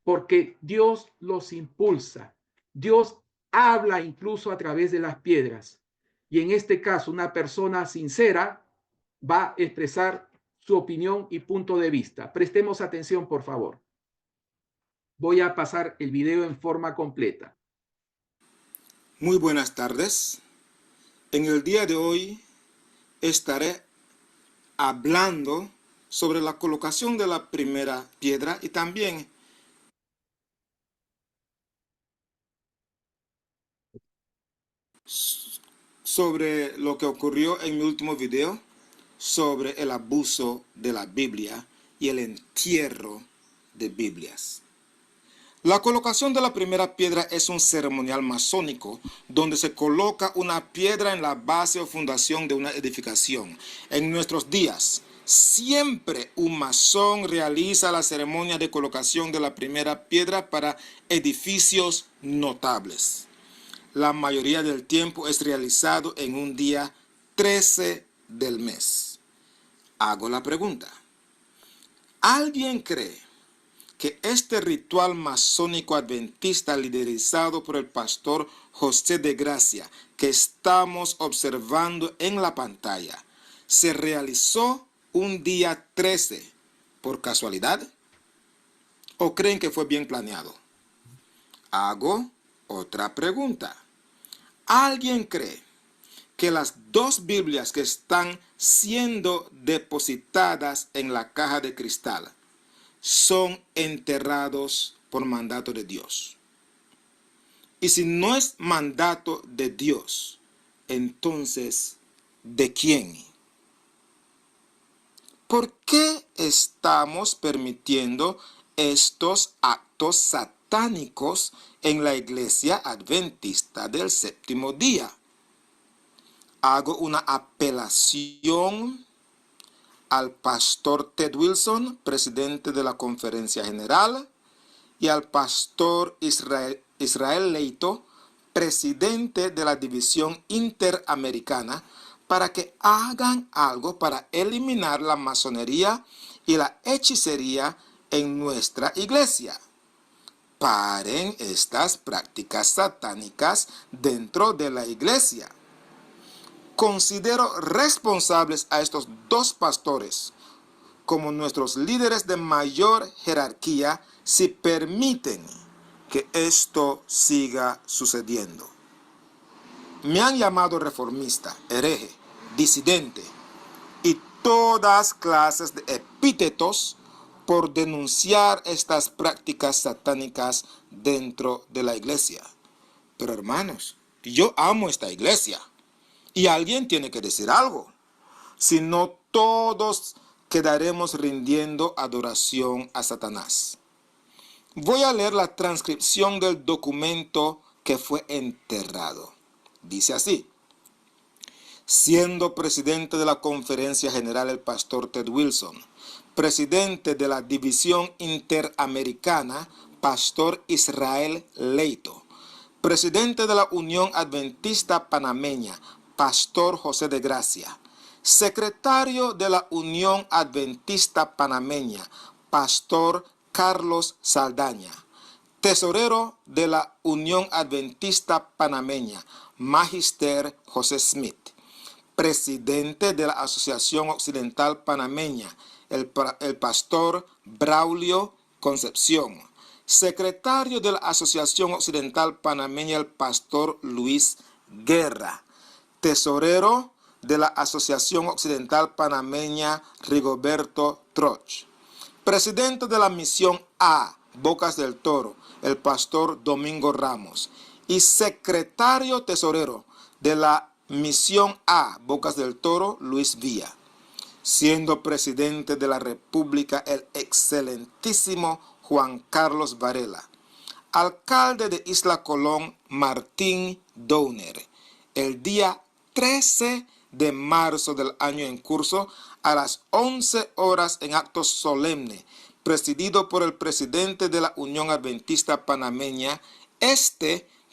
porque Dios los impulsa. Dios habla incluso a través de las piedras. Y en este caso, una persona sincera va a expresar su opinión y punto de vista. Prestemos atención, por favor. Voy a pasar el video en forma completa. Muy buenas tardes. En el día de hoy estaré hablando sobre la colocación de la primera piedra y también sobre lo que ocurrió en mi último video sobre el abuso de la Biblia y el entierro de Biblias. La colocación de la primera piedra es un ceremonial masónico donde se coloca una piedra en la base o fundación de una edificación. En nuestros días, siempre un masón realiza la ceremonia de colocación de la primera piedra para edificios notables. La mayoría del tiempo es realizado en un día 13 del mes. Hago la pregunta: ¿alguien cree que este ritual masónico adventista liderizado por el pastor José de Gracia, que estamos observando en la pantalla, se realizó un día 13 por casualidad? ¿O creen que fue bien planeado? Hago otra pregunta. ¿Alguien cree que las dos Biblias que están siendo depositadas en la caja de cristal son enterrados por mandato de Dios? Y si no es mandato de Dios, entonces, ¿de quién? ¿Por qué estamos permitiendo estos actos satánicos en la Iglesia Adventista del Séptimo Día? Hago una apelación al pastor Ted Wilson, presidente de la Conferencia General, y al pastor Israel Leito, presidente de la División Interamericana, para que hagan algo para eliminar la masonería y la hechicería en nuestra iglesia. Paren estas prácticas satánicas dentro de la iglesia. Considero responsables a estos dos pastores como nuestros líderes de mayor jerarquía si permiten que esto siga sucediendo. Me han llamado reformista, hereje, disidente y todas clases de epítetos por denunciar estas prácticas satánicas dentro de la iglesia. Pero hermanos, yo amo esta iglesia. Y alguien tiene que decir algo. Si no, todos quedaremos rindiendo adoración a Satanás. Voy a leer la transcripción del documento que fue enterrado. Dice así: siendo presidente de la Conferencia General el pastor Ted Wilson, presidente de la División Interamericana, pastor Israel Leito, presidente de la Unión Adventista Panameña, pastor José de Gracia, secretario de la Unión Adventista Panameña, pastor Carlos Saldaña, tesorero de la Unión Adventista Panameña, magister José Smith, presidente de la Asociación Occidental Panameña, el pastor Braulio Concepción, secretario de la Asociación Occidental Panameña, el pastor Luis Guerra, tesorero de la Asociación Occidental Panameña, Rigoberto Troch, presidente de la Misión A, Bocas del Toro, el pastor Domingo Ramos, y secretario tesorero de la Misión A, Bocas del Toro, Luis Villa. Siendo presidente de la República el excelentísimo Juan Carlos Varela. Alcalde de Isla Colón, Martín Downer, el día 13 de marzo del año en curso, a las 11 horas en acto solemne, presidido por el presidente de la Unión Adventista Panameña.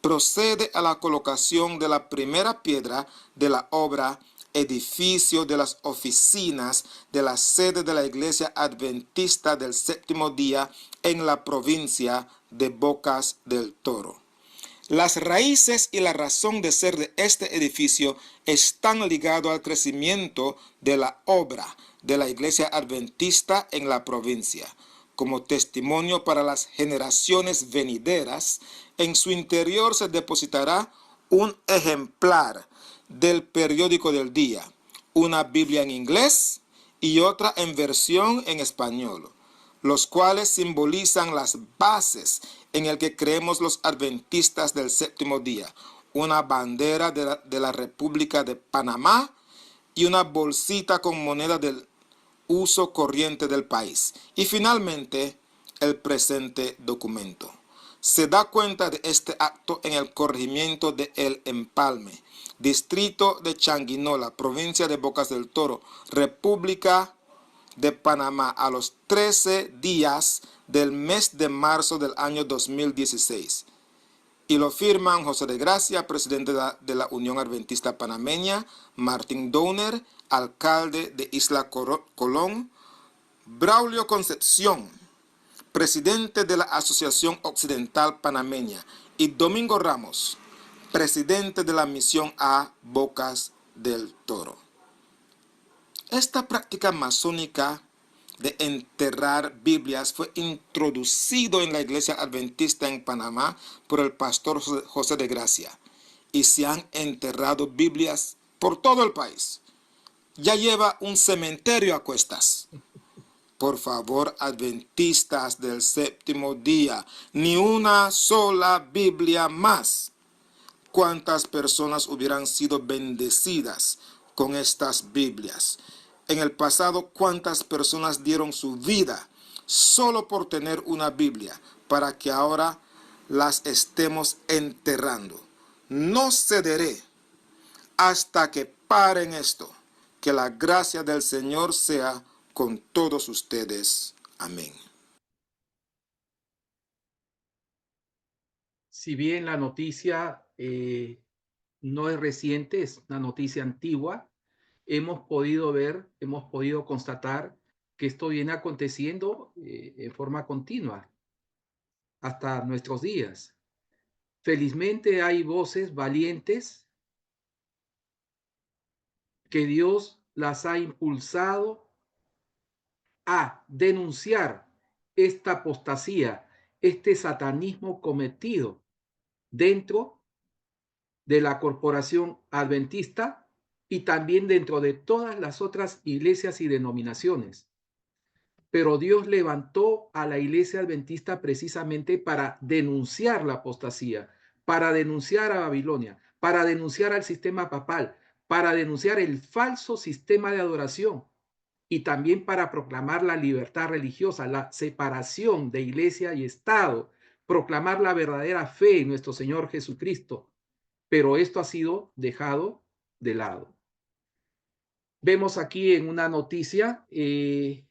Procede a la colocación de la primera piedra de la obra edificio de las oficinas de la sede de la Iglesia Adventista del Séptimo Día en la provincia de Bocas del Toro. Las raíces y la razón de ser de este edificio están ligados al crecimiento de la obra de la Iglesia Adventista en la provincia. Como testimonio para las generaciones venideras, en su interior se depositará un ejemplar del periódico del día, una Biblia en inglés y otra en versión en español, los cuales simbolizan las bases en el que creemos los adventistas del séptimo día, una bandera de la República de Panamá y una bolsita con moneda del uso corriente del país. Y finalmente, el presente documento. Se da cuenta de este acto en el corregimiento de El Empalme, distrito de Changuinola, provincia de Bocas del Toro, República de Panamá, a los 13 días del mes de marzo del año 2016. Y lo firman José de Gracia, presidente de la Unión Adventista Panameña, Martín Downer, alcalde de Isla Colón, Braulio Concepción, presidente de la Asociación Occidental Panameña, y Domingo Ramos, presidente de la Misión A, Bocas del Toro. Esta práctica masónica de enterrar Biblias fue introducido en la Iglesia Adventista en Panamá por el pastor José de Gracia, y se han enterrado Biblias por todo el país. Ya lleva un cementerio a cuestas. Por favor, adventistas del séptimo día, ni una sola Biblia más. ¿Cuántas personas hubieran sido bendecidas con estas Biblias? En el pasado, ¿cuántas personas dieron su vida solo por tener una Biblia para que ahora las estemos enterrando? No cederé hasta que paren esto. Que la gracia del Señor sea con todos ustedes. Amén. Si bien la noticia no es reciente, es una noticia antigua, hemos podido constatar que esto viene aconteciendo en forma continua hasta nuestros días. Felizmente hay voces valientes que Dios las ha impulsado a denunciar esta apostasía, este satanismo cometido dentro de la corporación adventista y también dentro de todas las otras iglesias y denominaciones. Pero Dios levantó a la iglesia adventista precisamente para denunciar la apostasía, para denunciar a Babilonia, para denunciar al sistema papal, para denunciar el falso sistema de adoración y también para proclamar la libertad religiosa, la separación de iglesia y Estado, proclamar la verdadera fe en nuestro Señor Jesucristo. Pero esto ha sido dejado de lado. Vemos aquí en una noticia, el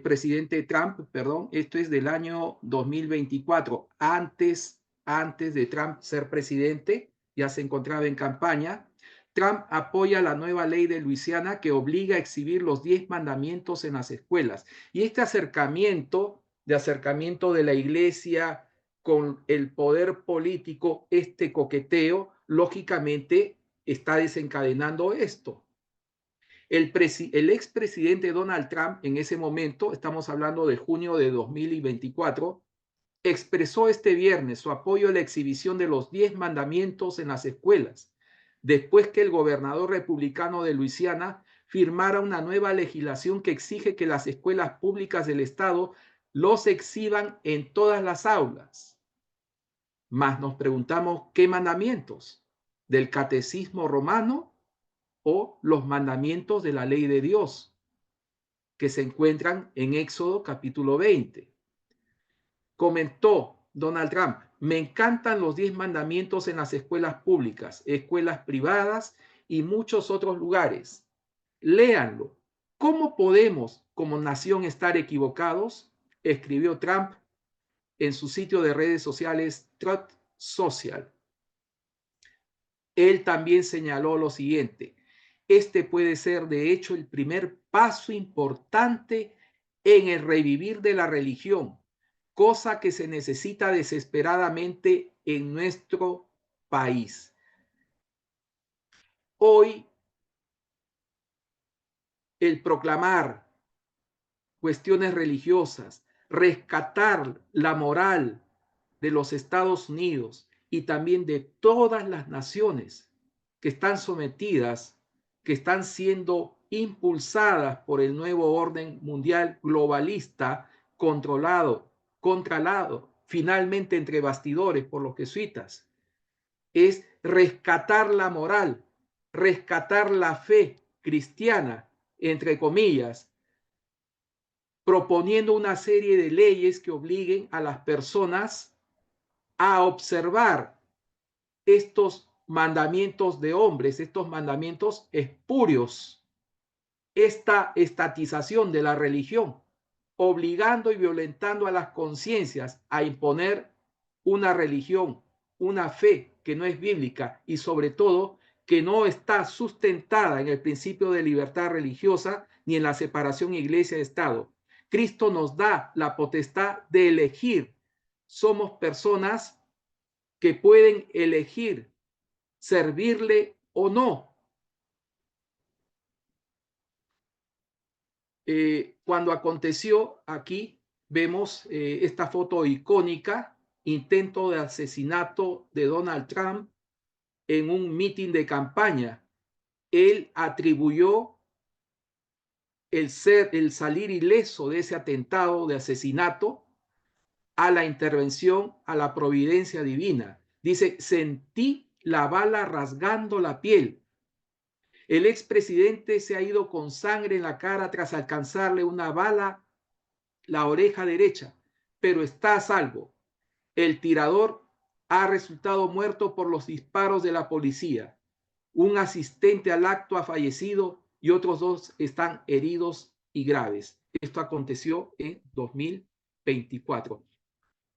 presidente Trump, perdón, esto es del año 2024, antes de Trump ser presidente, ya se encontraba en campaña. Trump apoya la nueva ley de Luisiana que obliga a exhibir los 10 mandamientos en las escuelas. Y este acercamiento de la iglesia con el poder político, este coqueteo, lógicamente está desencadenando esto. El expresidente Donald Trump, en ese momento, estamos hablando de junio de 2024, expresó este viernes su apoyo a la exhibición de los 10 mandamientos en las escuelas, después que el gobernador republicano de Luisiana firmara una nueva legislación que exige que las escuelas públicas del estado los exhiban en todas las aulas. Mas nos preguntamos, ¿qué mandamientos? ¿Del catecismo romano o los mandamientos de la ley de Dios que se encuentran en Éxodo capítulo 20? Comentó Donald Trump: me encantan los 10 mandamientos en las escuelas públicas, escuelas privadas y muchos otros lugares. Léanlo. ¿Cómo podemos como nación estar equivocados?, escribió Trump en su sitio de redes sociales Truth Social. Él también señaló lo siguiente: este puede ser de hecho el primer paso importante en el revivir de la religión, cosa que se necesita desesperadamente en nuestro país. Hoy, el proclamar cuestiones religiosas, rescatar la moral de los Estados Unidos y también de todas las naciones que están sometidas, que están siendo impulsadas por el nuevo orden mundial globalista, controlado finalmente entre bastidores por los jesuitas, es rescatar la moral, rescatar la fe cristiana, entre comillas, proponiendo una serie de leyes que obliguen a las personas a observar estos mandamientos de hombres, estos mandamientos espurios, esta estatización de la religión, obligando y violentando a las conciencias a imponer una religión, una fe que no es bíblica y sobre todo que no está sustentada en el principio de libertad religiosa ni en la separación iglesia-estado. Cristo nos da la potestad de elegir. Somos personas que pueden elegir servirle o no. Cuando aconteció aquí, vemos esta foto icónica, intento de asesinato de Donald Trump en un mitin de campaña. Él atribuyó el salir ileso de ese atentado de asesinato a la intervención, a la providencia divina. Dice: sentí la bala rasgando la piel. El expresidente se ha ido con sangre en la cara tras alcanzarle una bala la oreja derecha, pero está a salvo. El tirador ha resultado muerto por los disparos de la policía. Un asistente al acto ha fallecido y otros 2 están heridos y graves. Esto aconteció en 2024.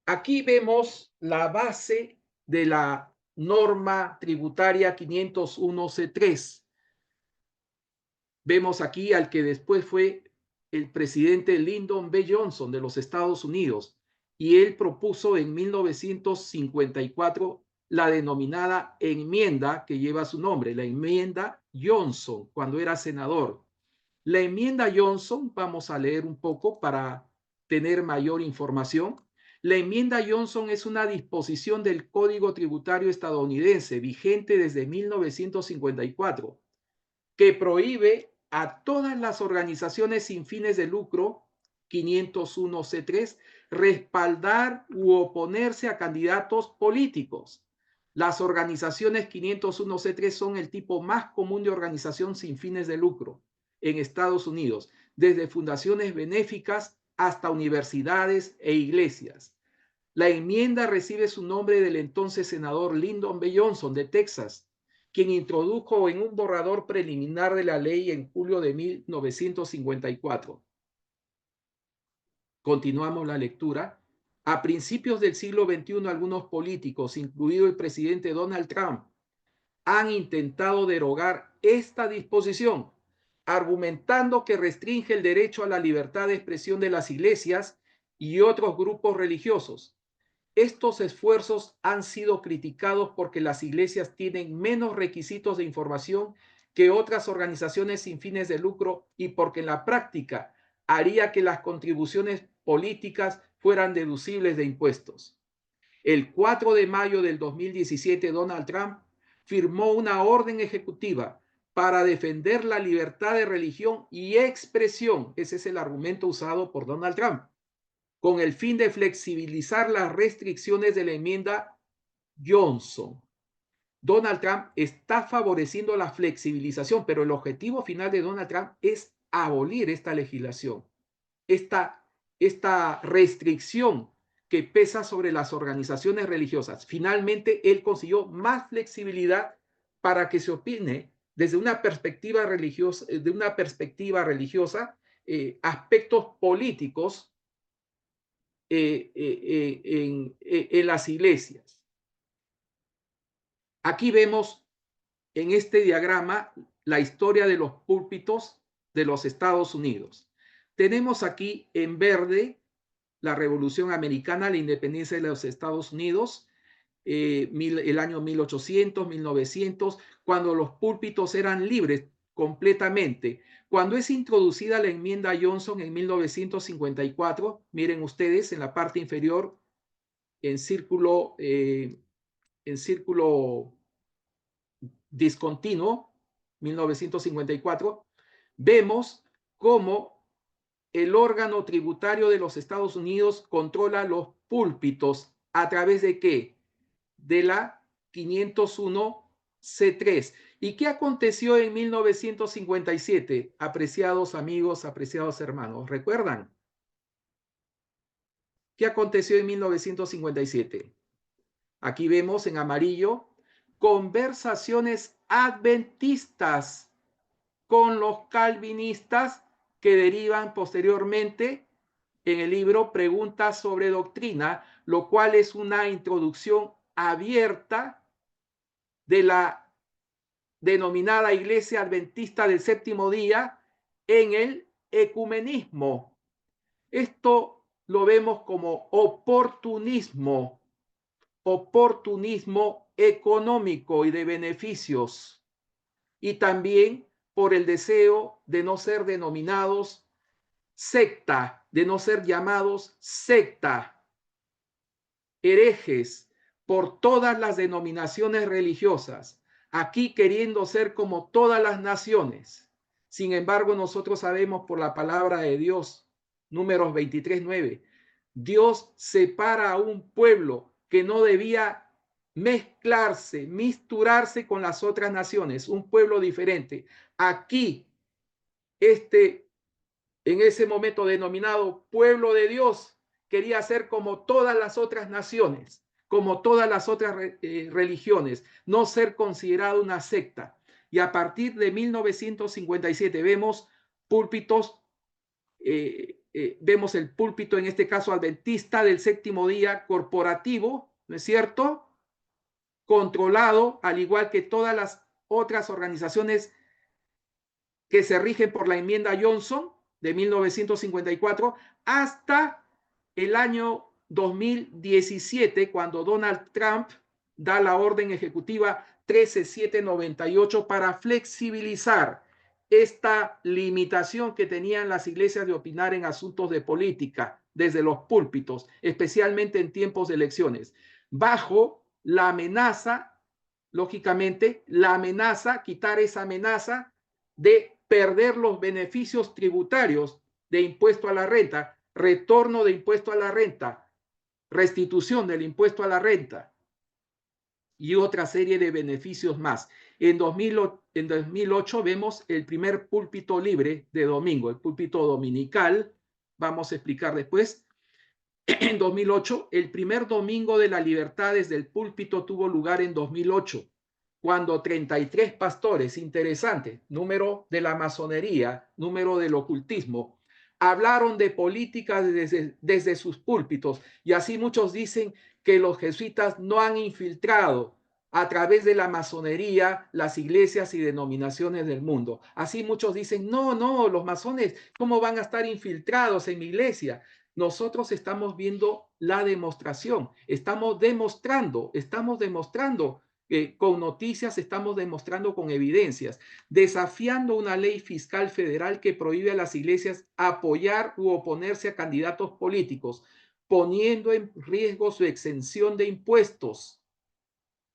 Aquí vemos la base de la norma tributaria 501C3. Vemos aquí al que después fue el presidente Lyndon B. Johnson de los Estados Unidos, y él propuso en 1954 la denominada enmienda que lleva su nombre, la enmienda Johnson, cuando era senador. La enmienda Johnson, vamos a leer un poco para tener mayor información. La enmienda Johnson es una disposición del Código Tributario estadounidense vigente desde 1954 que prohíbe a todas las organizaciones sin fines de lucro 501C3 respaldar u oponerse a candidatos políticos. Las organizaciones 501C3 son el tipo más común de organización sin fines de lucro. en Estados Unidos, desde fundaciones benéficas hasta universidades e iglesias. La enmienda recibe su nombre del entonces senador Lyndon B. Johnson de Texas, quien introdujo en un borrador preliminar de la ley en julio de 1954. Continuamos la lectura. A principios del siglo XXI, algunos políticos, incluido el presidente Donald Trump, han intentado derogar esta disposición, argumentando que restringe el derecho a la libertad de expresión de las iglesias y otros grupos religiosos. Estos esfuerzos han sido criticados porque las iglesias tienen menos requisitos de información que otras organizaciones sin fines de lucro y porque en la práctica haría que las contribuciones políticas fueran deducibles de impuestos. El 4 de mayo del 2017, Donald Trump firmó una orden ejecutiva para defender la libertad de religión y expresión. Ese es el argumento usado por Donald Trump, con el fin de flexibilizar las restricciones de la enmienda Johnson. Donald Trump está favoreciendo la flexibilización, pero el objetivo final de Donald Trump es abolir esta legislación, esta restricción que pesa sobre las organizaciones religiosas. Finalmente, él consiguió más flexibilidad para que se opine desde una perspectiva religiosa, aspectos políticos en las iglesias. Aquí vemos en este diagrama la historia de los púlpitos de los Estados Unidos. Tenemos aquí en verde la Revolución Americana, la independencia de los Estados Unidos, el año 1800, 1900, cuando los púlpitos eran libres completamente. Cuando es introducida la enmienda Johnson en 1954, miren ustedes en la parte inferior, en círculo discontinuo, 1954, vemos cómo el órgano tributario de los Estados Unidos controla los púlpitos a través de ¿qué? De la 501C3. ¿Y qué aconteció en 1957, apreciados amigos, apreciados hermanos? ¿Recuerdan? ¿Qué aconteció en 1957? Aquí vemos en amarillo conversaciones adventistas con los calvinistas que derivan posteriormente en el libro Preguntas sobre Doctrina, lo cual es una introducción abierta de la denominada Iglesia Adventista del Séptimo Día en el ecumenismo. Esto lo vemos como oportunismo económico y de beneficios, y también por el deseo de no ser denominados secta, de no ser llamados secta, herejes por todas las denominaciones religiosas, aquí queriendo ser como todas las naciones. Sin embargo, nosotros sabemos por la palabra de Dios, Números 23:9, Dios separa a un pueblo que no debía mezclarse, misturarse con las otras naciones, un pueblo diferente. Aquí, en ese momento denominado pueblo de Dios, quería ser como todas las otras naciones, como todas las otras religiones, no ser considerado una secta. Y a partir de 1957 vemos púlpitos, vemos el púlpito, en este caso adventista del séptimo día corporativo, ¿no es cierto?, controlado, al igual que todas las otras organizaciones que se rigen por la enmienda Johnson de 1954, hasta el año 2017, cuando Donald Trump da la orden ejecutiva 13798 para flexibilizar esta limitación que tenían las iglesias de opinar en asuntos de política desde los púlpitos, especialmente en tiempos de elecciones, bajo la amenaza, lógicamente, quitar esa amenaza de perder los beneficios tributarios de impuesto a la renta, retorno de impuesto a la renta, restitución del impuesto a la renta y otra serie de beneficios más. En 2008 vemos el primer púlpito libre de domingo, el púlpito dominical. Vamos a explicar después. En 2008, el primer domingo de la libertad desde el púlpito tuvo lugar en 2008, cuando 33 pastores, interesante, número de la masonería, número del ocultismo, hablaron de política desde sus púlpitos. Y así muchos dicen que los jesuitas no han infiltrado a través de la masonería las iglesias y denominaciones del mundo. Así muchos dicen, no, los masones, ¿cómo van a estar infiltrados en mi iglesia? Nosotros estamos viendo la demostración, estamos demostrando con noticias, estamos demostrando con evidencias, desafiando una ley fiscal federal que prohíbe a las iglesias apoyar u oponerse a candidatos políticos, poniendo en riesgo su exención de impuestos.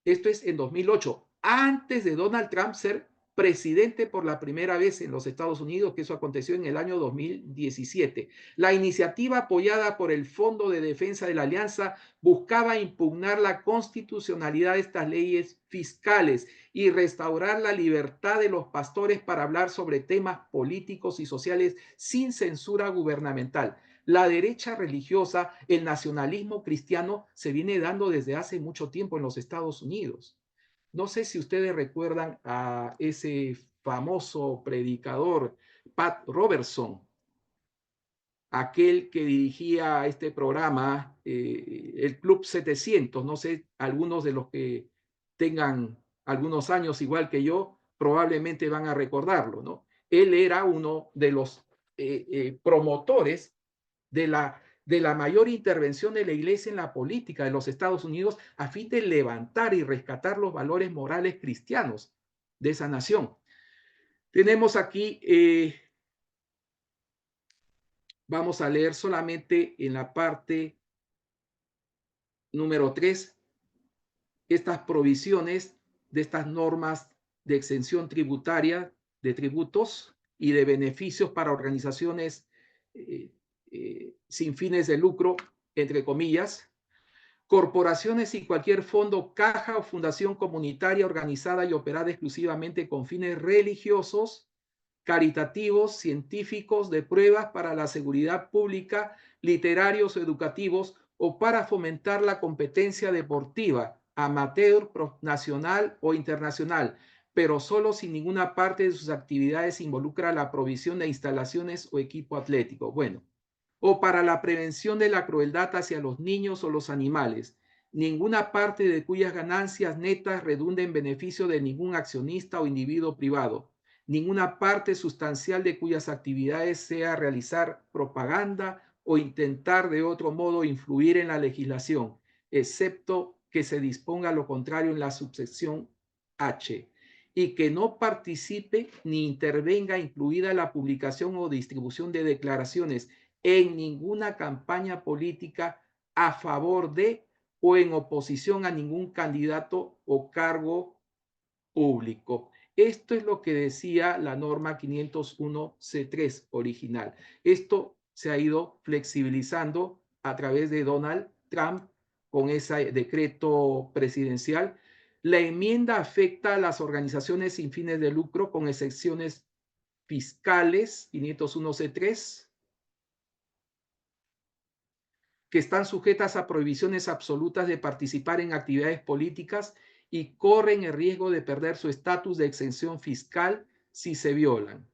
Esto es en 2008, antes de Donald Trump ser presidente por la primera vez en los Estados Unidos, que eso aconteció en el año 2017. La iniciativa apoyada por el Fondo de Defensa de la Alianza buscaba impugnar la constitucionalidad de estas leyes fiscales y restaurar la libertad de los pastores para hablar sobre temas políticos y sociales sin censura gubernamental. La derecha religiosa, el nacionalismo cristiano se viene dando desde hace mucho tiempo en los Estados Unidos. No sé si ustedes recuerdan a ese famoso predicador, Pat Robertson, aquel que dirigía este programa, el Club 700. No sé, algunos de los que tengan algunos años igual que yo, probablemente van a recordarlo, ¿no? Él era uno de los promotores de la mayor intervención de la iglesia en la política de los Estados Unidos a fin de levantar y rescatar los valores morales cristianos de esa nación. Tenemos aquí, vamos a leer solamente en la parte número 3, estas provisiones de estas normas de exención tributaria de tributos y de beneficios para organizaciones sin fines de lucro, entre comillas, corporaciones y cualquier fondo, caja o fundación comunitaria organizada y operada exclusivamente con fines religiosos, caritativos, científicos, de pruebas para la seguridad pública, literarios o educativos, o para fomentar la competencia deportiva, amateur, nacional o internacional, pero solo si ninguna parte de sus actividades involucra la provisión de instalaciones o equipo atlético. Bueno, o para la prevención de la crueldad hacia los niños o los animales, ninguna parte de cuyas ganancias netas redunde en beneficio de ningún accionista o individuo privado, ninguna parte sustancial de cuyas actividades sea realizar propaganda o intentar de otro modo influir en la legislación, excepto que se disponga lo contrario en la subsección H, y que no participe ni intervenga, incluida la publicación o distribución de declaraciones, en ninguna campaña política a favor de o en oposición a ningún candidato o cargo público. Esto es lo que decía la norma 501C3 original. Esto se ha ido flexibilizando a través de Donald Trump con ese decreto presidencial. La enmienda afecta a las organizaciones sin fines de lucro con excepciones fiscales, 501C3, que están sujetas a prohibiciones absolutas de participar en actividades políticas y corren el riesgo de perder su estatus de exención fiscal si se violan.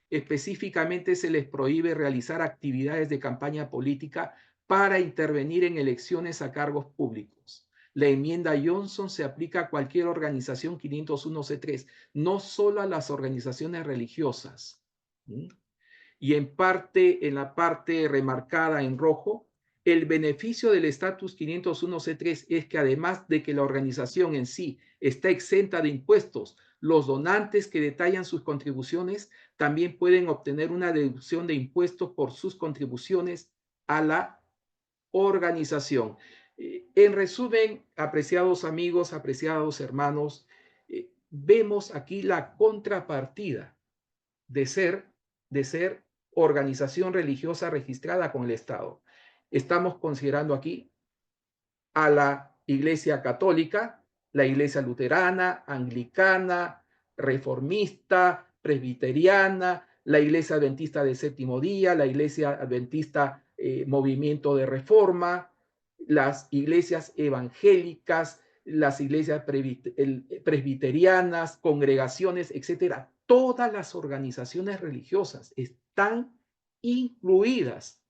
Específicamente se les prohíbe realizar actividades de campaña política para intervenir en elecciones a cargos públicos. La enmienda Johnson se aplica a cualquier organización 501C3, no solo a las organizaciones religiosas. Y en la parte remarcada en rojo, el beneficio del estatus 501C3 es que además de que la organización en sí está exenta de impuestos, los donantes que detallan sus contribuciones también pueden obtener una deducción de impuestos por sus contribuciones a la organización. En resumen, apreciados amigos, apreciados hermanos, vemos aquí la contrapartida de ser organización religiosa registrada con el Estado. Estamos considerando aquí a la Iglesia Católica, la Iglesia Luterana, Anglicana, reformista, presbiteriana, la Iglesia Adventista del Séptimo Día, la Iglesia Adventista Movimiento de Reforma, las iglesias evangélicas, las iglesias presbiterianas, congregaciones, etcétera. Todas las organizaciones religiosas están incluidas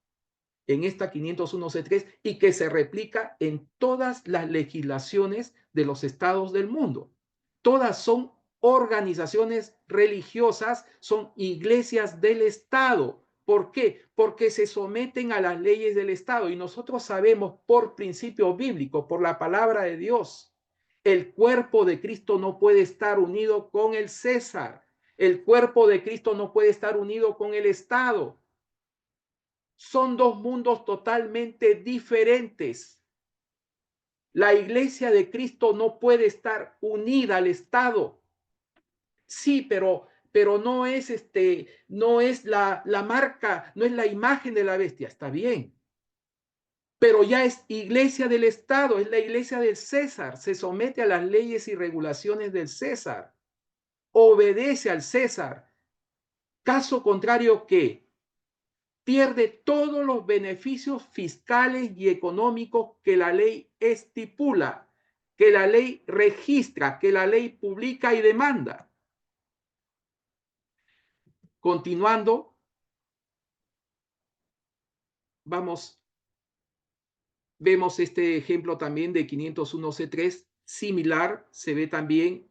en esta 501c3 y que se replica en todas las legislaciones de los estados del mundo. Todas son organizaciones religiosas, son iglesias del Estado. ¿Por qué? Porque se someten a las leyes del Estado y nosotros sabemos por principio bíblico, por la palabra de Dios, el cuerpo de Cristo no puede estar unido con el César. El cuerpo de Cristo no puede estar unido con el Estado. Son dos mundos totalmente diferentes. La iglesia de Cristo no puede estar unida al Estado. Sí, pero no es no es la marca, no es la imagen de la bestia, está bien. Pero ya es iglesia del Estado, es la iglesia del César, se somete a las leyes y regulaciones del César, obedece al César. Caso contrario, ¿qué? Pierde todos los beneficios fiscales y económicos que la ley estipula, que la ley registra, que la ley publica y demanda. Continuando, vemos este ejemplo también de 501c3, similar, se ve también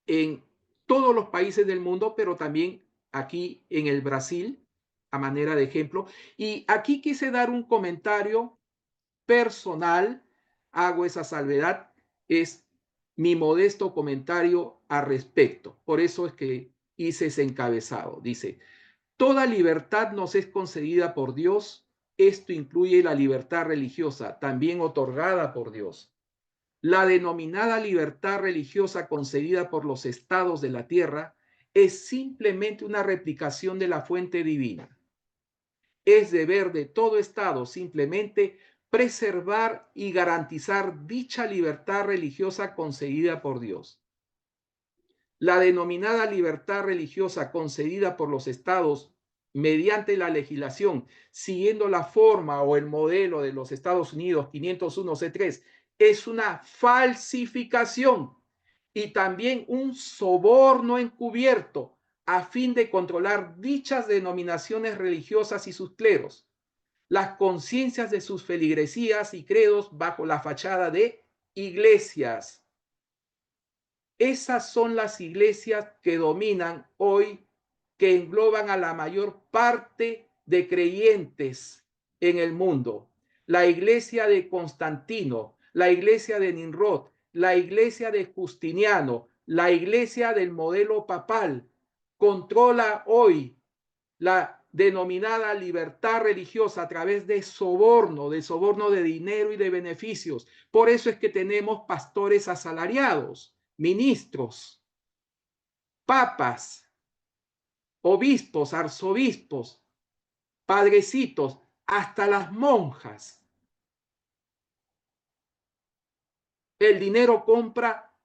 en todos los países del mundo, pero también aquí en el Brasil, a manera de ejemplo. Y aquí quise dar un comentario personal, hago esa salvedad, es mi modesto comentario al respecto. Por eso es que hice ese encabezado. Dice, toda libertad nos es concedida por Dios. Esto incluye la libertad religiosa, también otorgada por Dios. La denominada libertad religiosa concedida por los estados de la tierra es simplemente una replicación de la fuente divina. Es deber de todo estado simplemente preservar y garantizar dicha libertad religiosa concedida por Dios. La denominada libertad religiosa concedida por los estados mediante la legislación, siguiendo la forma o el modelo de los Estados Unidos 501c3, es una falsificación y también un soborno encubierto a fin de controlar dichas denominaciones religiosas y sus cleros, las conciencias de sus feligresías y credos bajo la fachada de iglesias. Esas son las iglesias que dominan hoy, que engloban a la mayor parte de creyentes en el mundo. La iglesia de Constantino, la iglesia de Nimrod, la iglesia de Justiniano, la iglesia del modelo papal, controla hoy la denominada libertad religiosa a través de soborno de dinero y de beneficios. Por eso es que tenemos pastores asalariados, ministros, papas, obispos, arzobispos, padrecitos, hasta las monjas. El dinero compra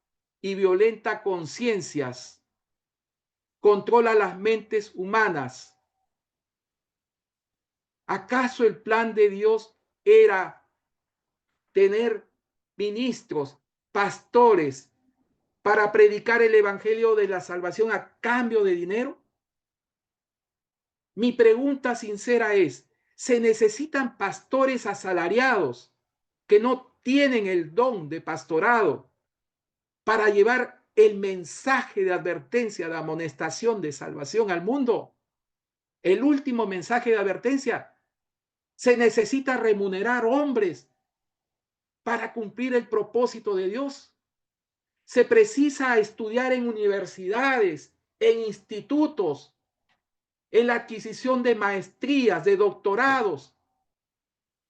y violenta conciencias, controla las mentes humanas. ¿Acaso el plan de Dios era tener ministros, pastores, para predicar el evangelio de la salvación a cambio de dinero? Mi pregunta sincera es, ¿se necesitan pastores asalariados que no tienen el don de pastorado para llevar el mensaje de advertencia, de amonestación, de salvación al mundo? El último mensaje de advertencia. Se necesita remunerar hombres para cumplir el propósito de Dios. Se precisa estudiar en universidades, en institutos, en la adquisición de maestrías, de doctorados,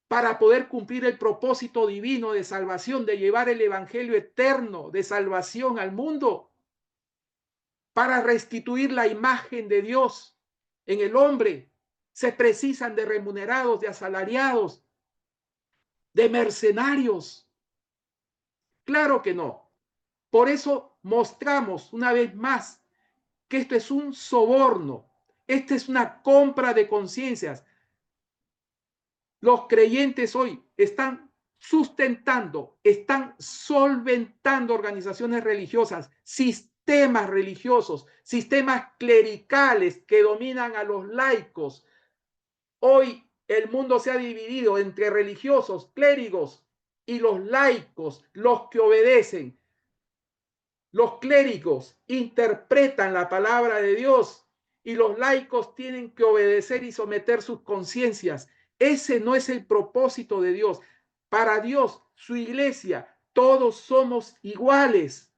para poder cumplir el propósito divino de salvación, de llevar el evangelio eterno de salvación al mundo, para restituir la imagen de Dios en el hombre. Se precisan de remunerados, de asalariados, de mercenarios. Claro que no. Por eso mostramos una vez más que esto es un soborno, esta es una compra de conciencias. Los creyentes hoy están sustentando, están solventando organizaciones religiosas, sistemas religiosos, sistemas clericales que dominan a los laicos. Hoy el mundo se ha dividido entre religiosos, clérigos y los laicos, los que obedecen. Los clérigos interpretan la palabra de Dios y los laicos tienen que obedecer y someter sus conciencias. Ese no es el propósito de Dios. Para Dios, su iglesia, todos somos iguales,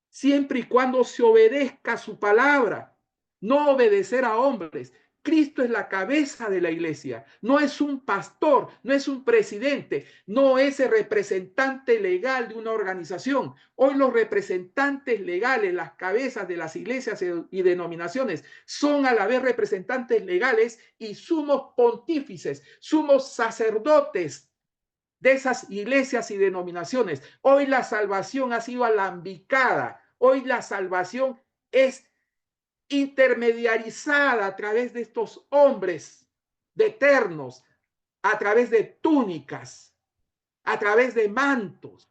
siempre y cuando se obedezca su palabra, no obedecer a hombres. Cristo es la cabeza de la iglesia, no es un pastor, no es un presidente, no es el representante legal de una organización. Hoy los representantes legales, las cabezas de las iglesias y denominaciones, son a la vez representantes legales y sumos pontífices, sumos sacerdotes de esas iglesias y denominaciones. Hoy la salvación ha sido alambicada, hoy la salvación es intermediarizada a través de estos hombres de eternos, a través de túnicas, a través de mantos,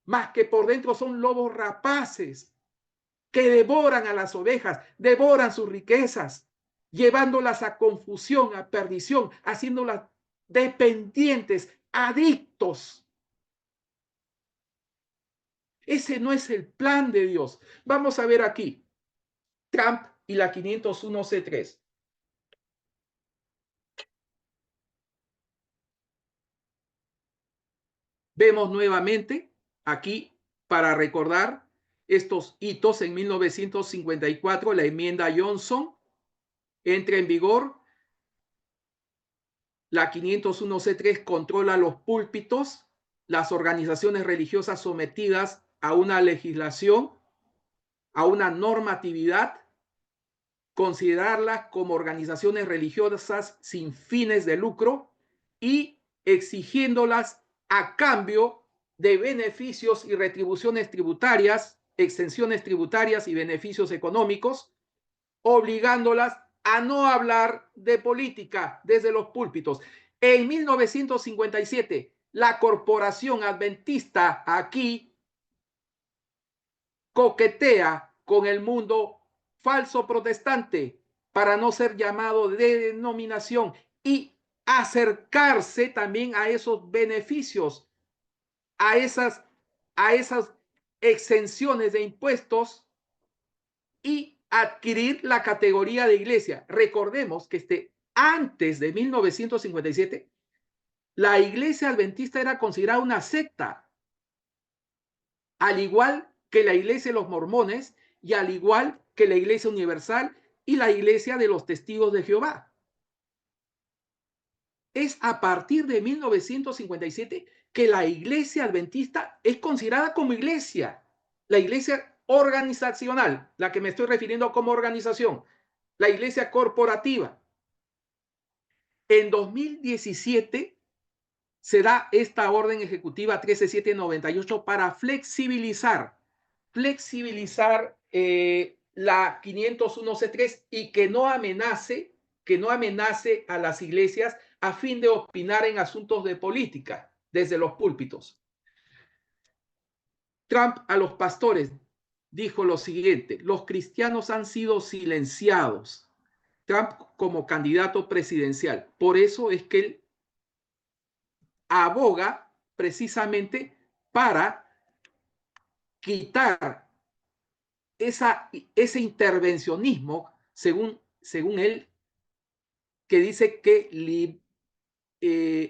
más que por dentro son lobos rapaces que devoran a las ovejas, devoran sus riquezas, llevándolas a confusión, a perdición, haciéndolas dependientes, adictos. Ese no es el plan de Dios. Vamos a ver aquí, Trump y la 501c3. Vemos nuevamente aquí, para recordar estos hitos, en 1954 la enmienda Johnson entra en vigor. La 501c3 controla los púlpitos, las organizaciones religiosas sometidas a una legislación, a una normatividad, considerarlas como organizaciones religiosas sin fines de lucro y exigiéndolas a cambio de beneficios y retribuciones tributarias, exenciones tributarias y beneficios económicos, obligándolas a no hablar de política desde los púlpitos. En 1957, la corporación adventista aquí coquetea con el mundo falso protestante para no ser llamado de denominación y acercarse también a esos beneficios, a esas exenciones de impuestos y adquirir la categoría de iglesia. Recordemos que antes de 1957, la iglesia adventista era considerada una secta, al igual que la iglesia de los mormones y al igual que la iglesia universal y la iglesia de los testigos de Jehová. Es a partir de 1957 que la iglesia adventista es considerada como iglesia, la iglesia organizacional, la que me estoy refiriendo como organización, la iglesia corporativa. En 2017 se da esta orden ejecutiva 13798 para flexibilizar la 501c3 y que no amenace a las iglesias a fin de opinar en asuntos de política desde los púlpitos. Trump a los pastores dijo lo siguiente: los cristianos han sido silenciados. Trump como candidato presidencial. Por eso es que él aboga precisamente para quitar ese intervencionismo, según él, que dice que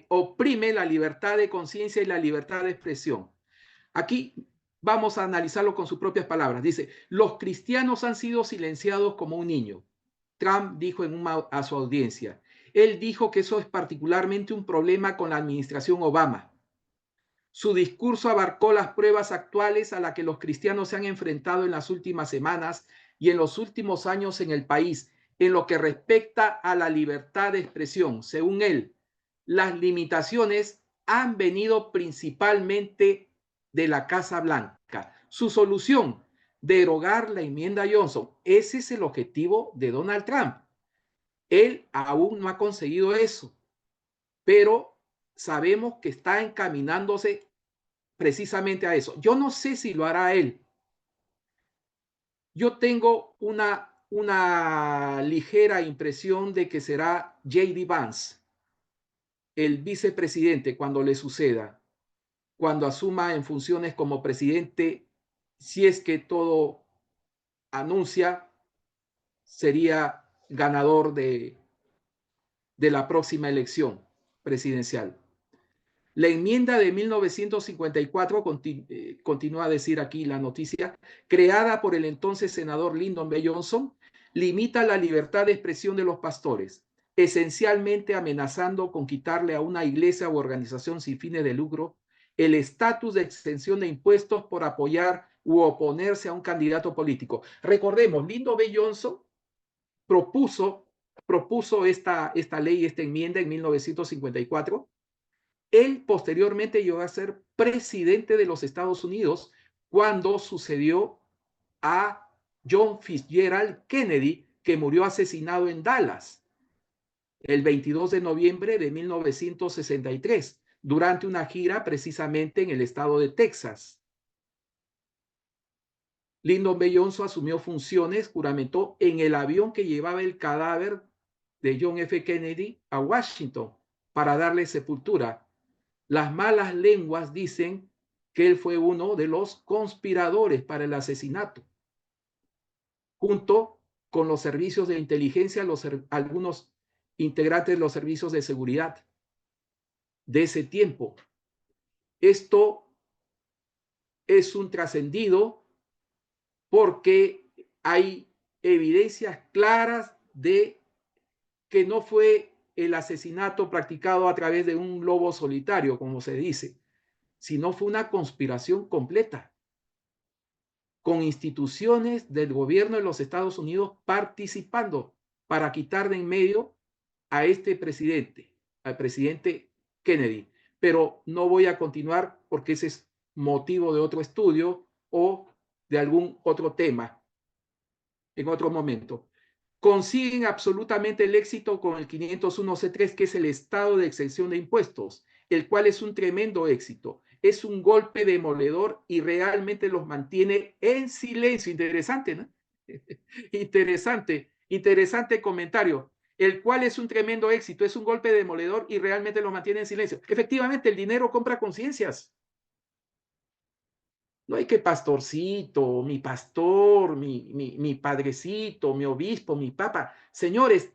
oprime la libertad de conciencia y la libertad de expresión. Aquí vamos a analizarlo con sus propias palabras. Dice: los cristianos han sido silenciados como un niño. Trump dijo a su audiencia. Él dijo que eso es particularmente un problema con la administración Obama. Su discurso abarcó las pruebas actuales a las que los cristianos se han enfrentado en las últimas semanas y en los últimos años en el país, en lo que respecta a la libertad de expresión. Según él, las limitaciones han venido principalmente de la Casa Blanca. Su solución: derogar la enmienda Johnson. Ese es el objetivo de Donald Trump. Él aún no ha conseguido eso, pero sabemos que está encaminándose precisamente a eso. Yo no sé si lo hará él. Yo tengo una ligera impresión de que será J.D. Vance, el vicepresidente, cuando le suceda, cuando asuma en funciones como presidente, si es que todo anuncia, sería ganador de la próxima elección presidencial. La enmienda de 1954, continúa a decir aquí la noticia, creada por el entonces senador Lyndon B. Johnson, limita la libertad de expresión de los pastores, esencialmente amenazando con quitarle a una iglesia u organización sin fines de lucro el estatus de exención de impuestos por apoyar u oponerse a un candidato político. Recordemos, Lyndon B. Johnson propuso esta ley, esta enmienda en 1954. Él posteriormente llegó a ser presidente de los Estados Unidos cuando sucedió a John Fitzgerald Kennedy, que murió asesinado en Dallas el 22 de noviembre de 1963, durante una gira precisamente en el estado de Texas. Lyndon B. Johnson asumió funciones, juramentó en el avión que llevaba el cadáver de John F. Kennedy a Washington para darle sepultura. Las malas lenguas dicen que él fue uno de los conspiradores para el asesinato, junto con los servicios de inteligencia, algunos integrantes de los servicios de seguridad de ese tiempo. Esto es un trascendido porque hay evidencias claras de que no fue el asesinato practicado a través de un lobo solitario, como se dice, sino fue una conspiración completa, con instituciones del gobierno de los Estados Unidos participando para quitar de en medio a este presidente, al presidente Kennedy. Pero no voy a continuar porque ese es motivo de otro estudio o de algún otro tema en otro momento. Consiguen absolutamente el éxito con el 501c3, que es el estado de exención de impuestos, el cual es un tremendo éxito. Es un golpe demoledor y realmente los mantiene en silencio. Interesante, ¿no? Interesante comentario. El cual es un tremendo éxito, es un golpe demoledor y realmente los mantiene en silencio. Efectivamente, el dinero compra conciencias. No hay que pastorcito, mi pastor, mi padrecito, mi obispo, mi papa. Señores,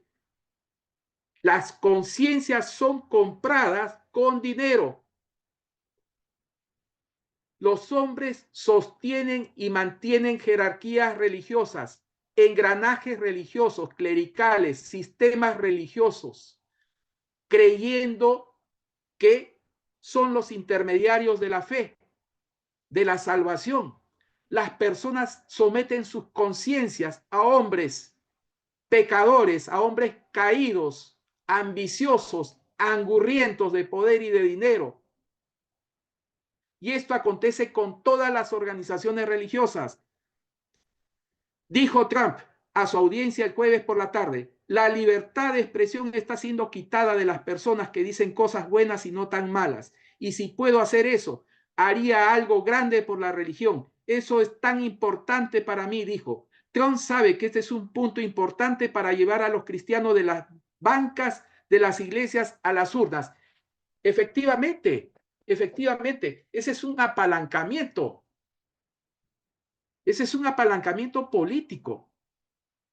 las conciencias son compradas con dinero. Los hombres sostienen y mantienen jerarquías religiosas, engranajes religiosos, clericales, sistemas religiosos, creyendo que son los intermediarios de la fe, de la salvación. Las personas someten sus conciencias a hombres pecadores, a hombres caídos, ambiciosos, angurrientos de poder y de dinero. Y esto acontece con todas las organizaciones religiosas. Dijo Trump a su audiencia el jueves por la tarde: la libertad de expresión está siendo quitada de las personas que dicen cosas buenas y no tan malas. Y si puedo hacer eso, haría algo grande por la religión. Eso es tan importante para mí, dijo. Trump sabe que este es un punto importante para llevar a los cristianos de las bancas de las iglesias a las urnas. Efectivamente, ese es un apalancamiento. Ese es un apalancamiento político.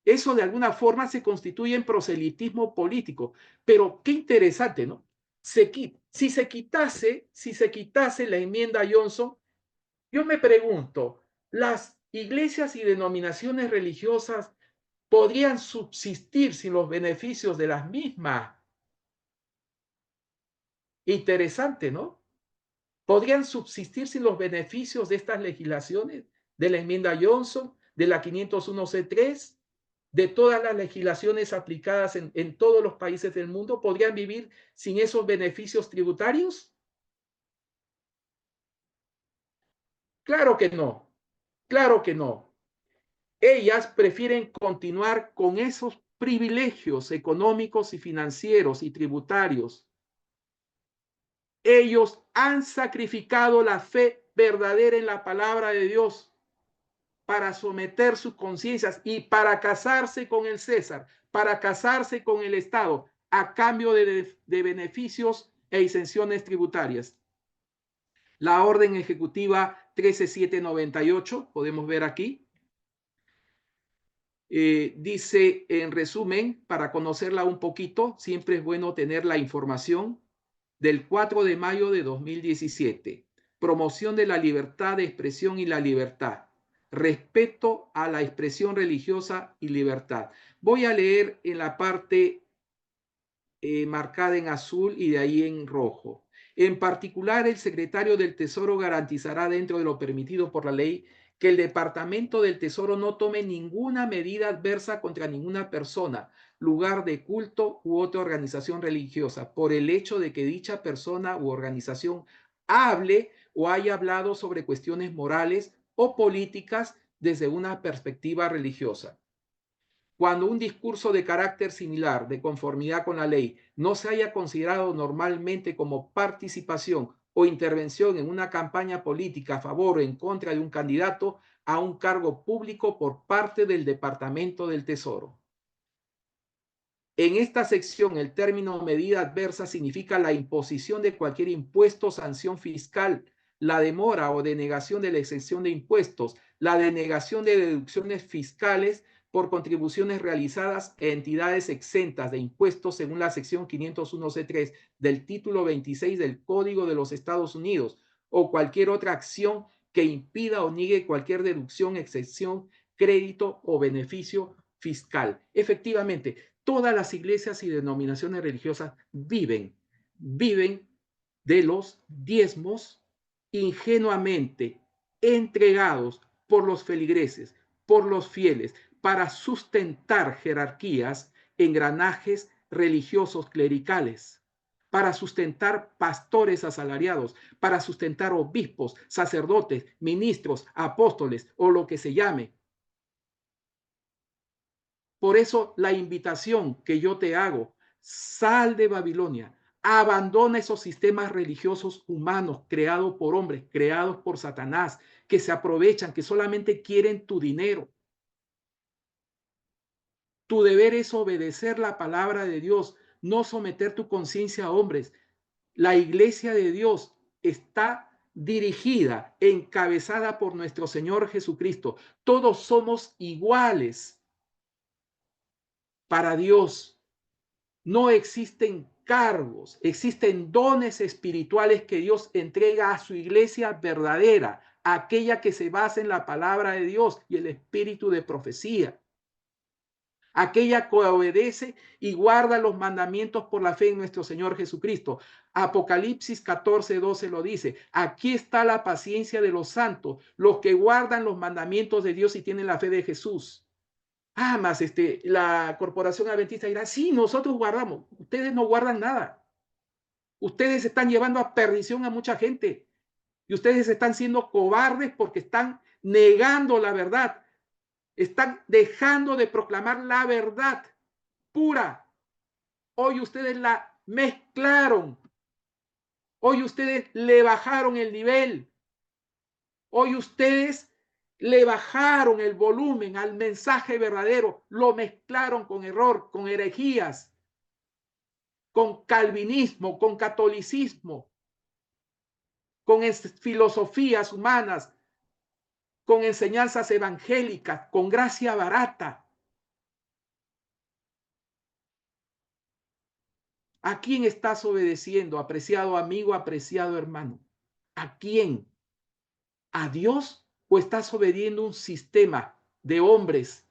Eso de alguna forma se constituye en proselitismo político. Pero qué interesante, ¿no? Si se quitase la enmienda Johnson, yo me pregunto, ¿las iglesias y denominaciones religiosas podrían subsistir sin los beneficios de las mismas? Interesante, ¿no? ¿Podrían subsistir sin los beneficios de estas legislaciones? De la enmienda Johnson, de la 501c3, de todas las legislaciones aplicadas en todos los países del mundo, ¿podrían vivir sin esos beneficios tributarios? Claro que no, claro que no. Ellas prefieren continuar con esos privilegios económicos y financieros y tributarios. Ellos han sacrificado la fe verdadera en la palabra de Dios para someter sus conciencias y para casarse con el César, para casarse con el Estado, a cambio de beneficios e exenciones tributarias. La orden ejecutiva 13798, podemos ver aquí, dice en resumen, para conocerla un poquito, siempre es bueno tener la información del 4 de mayo de 2017. Promoción de la libertad de expresión y la libertad. Respeto a la expresión religiosa y libertad. Voy a leer en la parte marcada en azul y de ahí en rojo. En particular, el secretario del Tesoro garantizará, dentro de lo permitido por la ley, que el Departamento del Tesoro no tome ninguna medida adversa contra ninguna persona, lugar de culto u otra organización religiosa, por el hecho de que dicha persona u organización hable o haya hablado sobre cuestiones morales o políticas desde una perspectiva religiosa. Cuando un discurso de carácter similar, de conformidad con la ley, no se haya considerado normalmente como participación o intervención en una campaña política a favor o en contra de un candidato a un cargo público por parte del Departamento del Tesoro. En esta sección, el término medida adversa significa la imposición de cualquier impuesto o sanción fiscal, la demora o denegación de la exención de impuestos, la denegación de deducciones fiscales por contribuciones realizadas a entidades exentas de impuestos según la sección 501C3 del título 26 del Código de los Estados Unidos, o cualquier otra acción que impida o niegue cualquier deducción, exención, crédito o beneficio fiscal. Efectivamente, todas las iglesias y denominaciones religiosas viven de los diezmos ingenuamente entregados por los feligreses, por los fieles, para sustentar jerarquías, engranajes religiosos clericales, para sustentar pastores asalariados, para sustentar obispos, sacerdotes, ministros, apóstoles o lo que se llame. Por eso la invitación que yo te hago, sal de Babilonia, abandona esos sistemas religiosos humanos creados por hombres, creados por Satanás, que se aprovechan, que solamente quieren tu dinero. Tu deber es obedecer la palabra de Dios, no someter tu conciencia a hombres. La iglesia de Dios está dirigida, encabezada por nuestro Señor Jesucristo. Todos somos iguales para Dios. No existen cargos, existen dones espirituales que Dios entrega a su iglesia verdadera, aquella que se basa en la palabra de Dios y el espíritu de profecía. Aquella que obedece y guarda los mandamientos por la fe en nuestro Señor Jesucristo. Apocalipsis 14:12 lo dice. Aquí está la paciencia de los santos, los que guardan los mandamientos de Dios y tienen la fe de Jesús. Más la corporación adventista dirá, sí, nosotros guardamos. Ustedes no guardan nada. Ustedes están llevando a perdición a mucha gente. Y ustedes están siendo cobardes porque están negando la verdad. Están dejando de proclamar la verdad pura. Hoy ustedes la mezclaron. Hoy ustedes le bajaron el nivel. Hoy ustedes le bajaron el volumen al mensaje verdadero. Lo mezclaron con error, con herejías, con calvinismo, con catolicismo, con filosofías humanas, con enseñanzas evangélicas, con gracia barata. ¿A quién estás obedeciendo, apreciado amigo, apreciado hermano? ¿A quién? ¿A Dios o estás obedeciendo un sistema de hombres,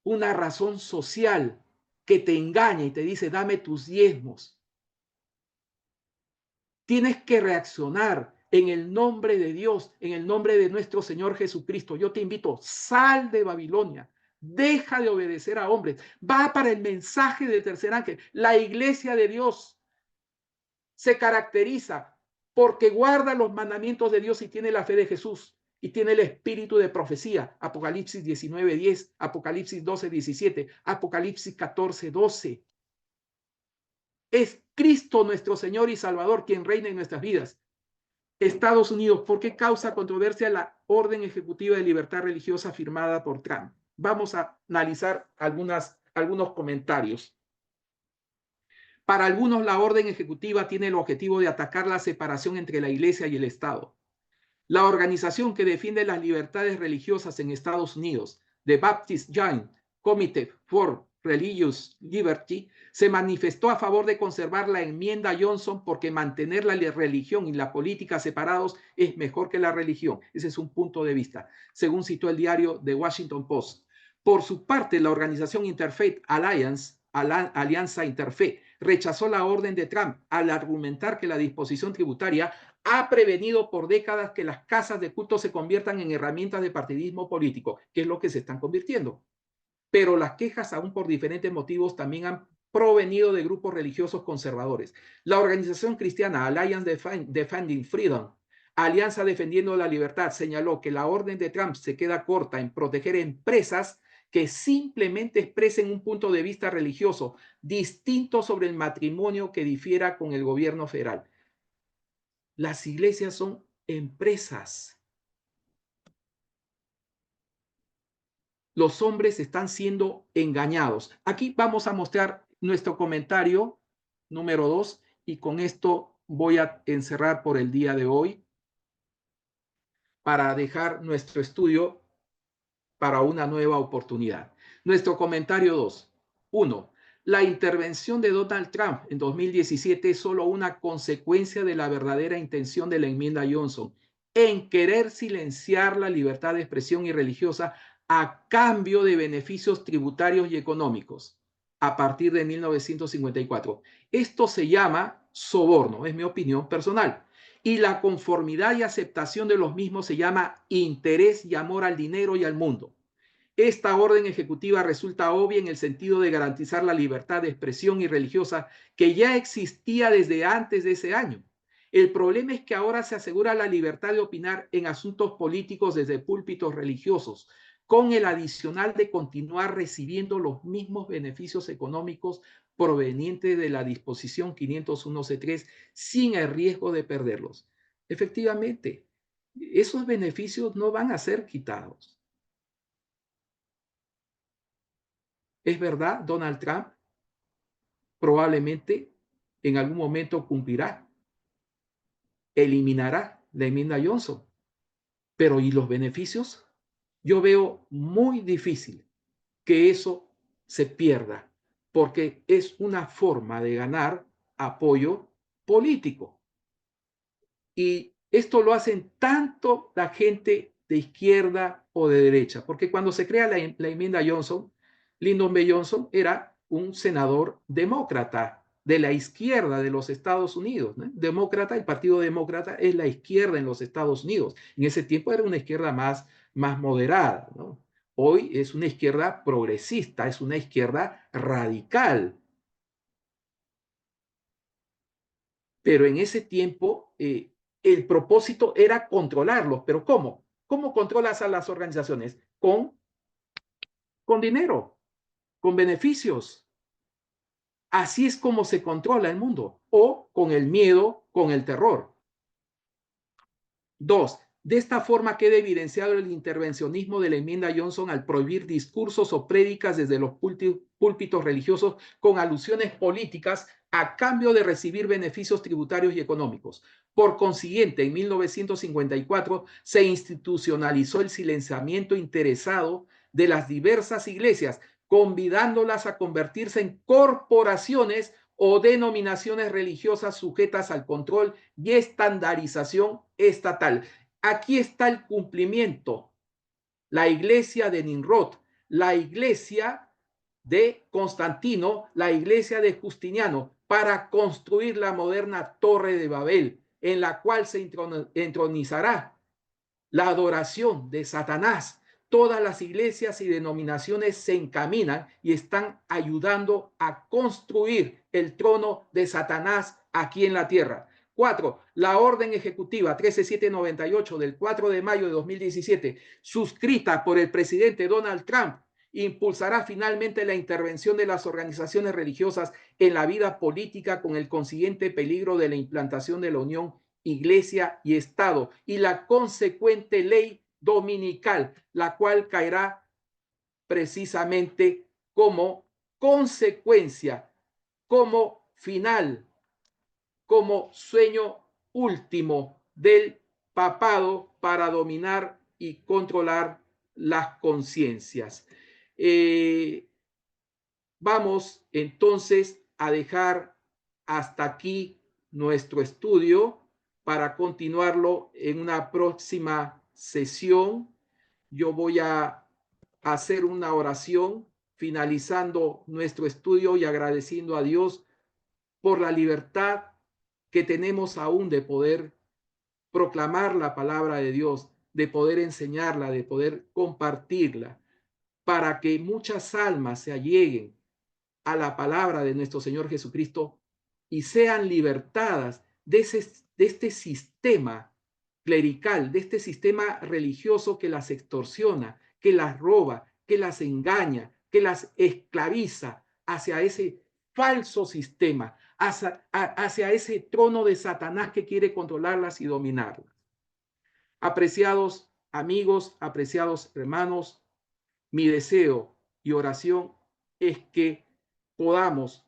una razón social que te engaña y te dice, dame tus diezmos? Tienes que reaccionar en el nombre de Dios, en el nombre de nuestro Señor Jesucristo. Yo te invito, sal de Babilonia. Deja de obedecer a hombres. Va para el mensaje del tercer ángel. La iglesia de Dios se caracteriza porque guarda los mandamientos de Dios y tiene la fe de Jesús. y tiene el espíritu de profecía. Apocalipsis 19:10, Apocalipsis 12:17, Apocalipsis 14:12. Es Cristo nuestro Señor y Salvador quien reina en nuestras vidas. Estados Unidos, ¿por qué causa controversia la orden ejecutiva de libertad religiosa firmada por Trump? Vamos a analizar algunos comentarios. Para algunos, la orden ejecutiva tiene el objetivo de atacar la separación entre la Iglesia y el Estado. La organización que defiende las libertades religiosas en Estados Unidos, The Baptist Joint Committee for Religious Liberty, se manifestó a favor de conservar la enmienda Johnson porque mantener la religión y la política separados es mejor que la religión. Ese es un punto de vista, según citó el diario The Washington Post. Por su parte, la organización Interfaith Alliance, Alianza Interfe, rechazó la orden de Trump al argumentar que la disposición tributaria ha prevenido por décadas que las casas de culto se conviertan en herramientas de partidismo político, que es lo que se están convirtiendo. Pero las quejas, aún por diferentes motivos, también han provenido de grupos religiosos conservadores. La organización cristiana Alliance Defending Freedom, Alianza Defendiendo la Libertad, señaló que la orden de Trump se queda corta en proteger empresas que simplemente expresen un punto de vista religioso distinto sobre el matrimonio que difiera con el gobierno federal. Las iglesias son empresas. Los hombres están siendo engañados. Aquí vamos a mostrar nuestro comentario número 2 y con esto voy a encerrar por el día de hoy para dejar nuestro estudio para una nueva oportunidad. Nuestro comentario 2. 1. La intervención de Donald Trump en 2017 es solo una consecuencia de la verdadera intención de la enmienda Johnson en querer silenciar la libertad de expresión y religiosa a cambio de beneficios tributarios y económicos a partir de 1954. Esto se llama soborno, es mi opinión personal. Y la conformidad y aceptación de los mismos se llama interés y amor al dinero y al mundo. Esta orden ejecutiva resulta obvia en el sentido de garantizar la libertad de expresión y religiosa que ya existía desde antes de ese año. El problema es que ahora se asegura la libertad de opinar en asuntos políticos desde púlpitos religiosos, con el adicional de continuar recibiendo los mismos beneficios económicos provenientes de la disposición 501c3 sin el riesgo de perderlos. Efectivamente, esos beneficios no van a ser quitados. Es verdad, Donald Trump probablemente en algún momento cumplirá, eliminará la enmienda Johnson, pero ¿y los beneficios? Yo veo muy difícil que eso se pierda, porque es una forma de ganar apoyo político. Y esto lo hacen tanto la gente de izquierda o de derecha, porque cuando se crea la enmienda Johnson, Lyndon B. Johnson era un senador demócrata de la izquierda de los Estados Unidos, ¿no? Demócrata, el Partido Demócrata es la izquierda en los Estados Unidos. En ese tiempo era una izquierda más moderada, ¿no? Hoy es una izquierda progresista, es una izquierda radical. Pero en ese tiempo el propósito era controlarlos. ¿Pero cómo? ¿Cómo controlas a las organizaciones? Con dinero, con beneficios. Así es como se controla el mundo. O con el miedo, con el terror. 2. De esta forma queda evidenciado el intervencionismo de la enmienda Johnson al prohibir discursos o prédicas desde los púlpitos religiosos con alusiones políticas a cambio de recibir beneficios tributarios y económicos. Por consiguiente, en 1954 se institucionalizó el silenciamiento interesado de las diversas iglesias, convidándolas a convertirse en corporaciones o denominaciones religiosas sujetas al control y estandarización estatal. Aquí está el cumplimiento. La iglesia de Nimrod, la iglesia de Constantino, la iglesia de Justiniano, para construir la moderna Torre de Babel, en la cual se entronizará la adoración de Satanás. Todas las iglesias y denominaciones se encaminan y están ayudando a construir el trono de Satanás aquí en la tierra. 4. La orden ejecutiva 13798 del 4 de mayo de 2017, suscrita por el presidente Donald Trump, impulsará finalmente la intervención de las organizaciones religiosas en la vida política con el consiguiente peligro de la implantación de la unión Iglesia y Estado y la consecuente ley dominical, la cual caerá precisamente como consecuencia, como final, como sueño último del papado para dominar y controlar las conciencias. Vamos entonces a dejar hasta aquí nuestro estudio para continuarlo en una próxima sesión. Yo voy a hacer una oración finalizando nuestro estudio y agradeciendo a Dios por la libertad que tenemos aún de poder proclamar la palabra de Dios, de poder enseñarla, de poder compartirla, para que muchas almas se alleguen a la palabra de nuestro Señor Jesucristo y sean libertadas de este sistema clerical, de este sistema religioso que las extorsiona, que las roba, que las engaña, que las esclaviza hacia ese falso sistema, hacia ese trono de Satanás que quiere controlarlas y dominarlas. Apreciados amigos, apreciados hermanos, mi deseo y oración es que podamos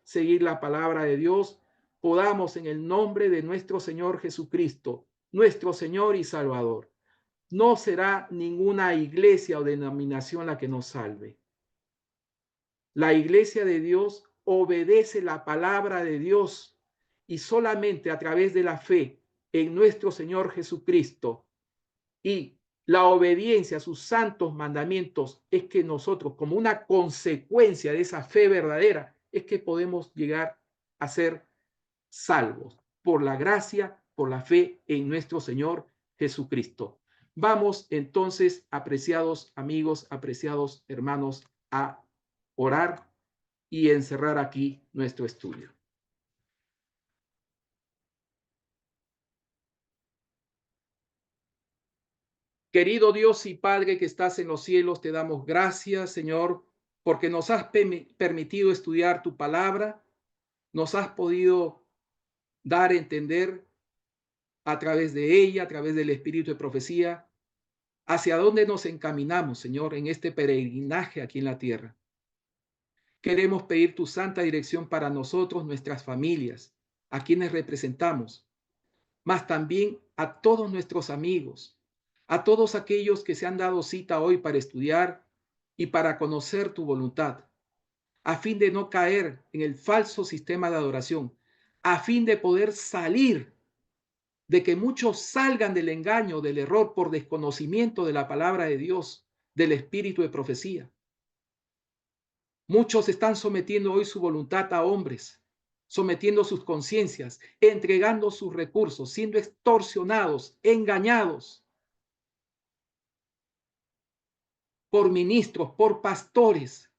seguir la palabra de Dios, podamos en el nombre de nuestro Señor Jesucristo, nuestro Señor y Salvador. No será ninguna iglesia o denominación la que nos salve. La iglesia de Dios obedece la palabra de Dios y solamente a través de la fe en nuestro Señor Jesucristo y la obediencia a sus santos mandamientos es que nosotros, como una consecuencia de esa fe verdadera, es que podemos llegar a ser salvos por la gracia, por la fe en nuestro Señor Jesucristo. Vamos entonces, apreciados amigos, apreciados hermanos, a orar y encerrar aquí nuestro estudio. Querido Dios y Padre que estás en los cielos, te damos gracias, Señor, porque nos has permitido estudiar tu palabra, nos has podido dar a entender a través de ella, a través del espíritu de profecía, hacia dónde nos encaminamos, Señor, en este peregrinaje aquí en la tierra. Queremos pedir tu santa dirección para nosotros, nuestras familias, a quienes representamos, mas también a todos nuestros amigos, a todos aquellos que se han dado cita hoy para estudiar y para conocer tu voluntad, a fin de no caer en el falso sistema de adoración, a fin de poder salir, de que muchos salgan del engaño, del error por desconocimiento de la palabra de Dios, del espíritu de profecía. Muchos están sometiendo hoy su voluntad a hombres, sometiendo sus conciencias, entregando sus recursos, siendo extorsionados, engañados por ministros, por pastores,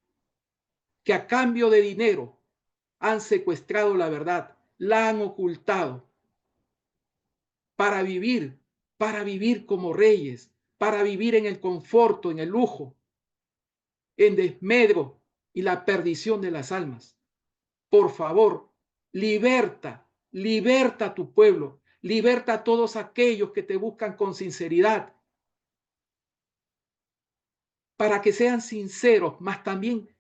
que a cambio de dinero han secuestrado la verdad, la han ocultado para vivir como reyes, para vivir en el conforto, en el lujo, en desmedro y la perdición de las almas. Por favor, liberta a tu pueblo, liberta a todos aquellos que te buscan con sinceridad, para que sean sinceros, mas también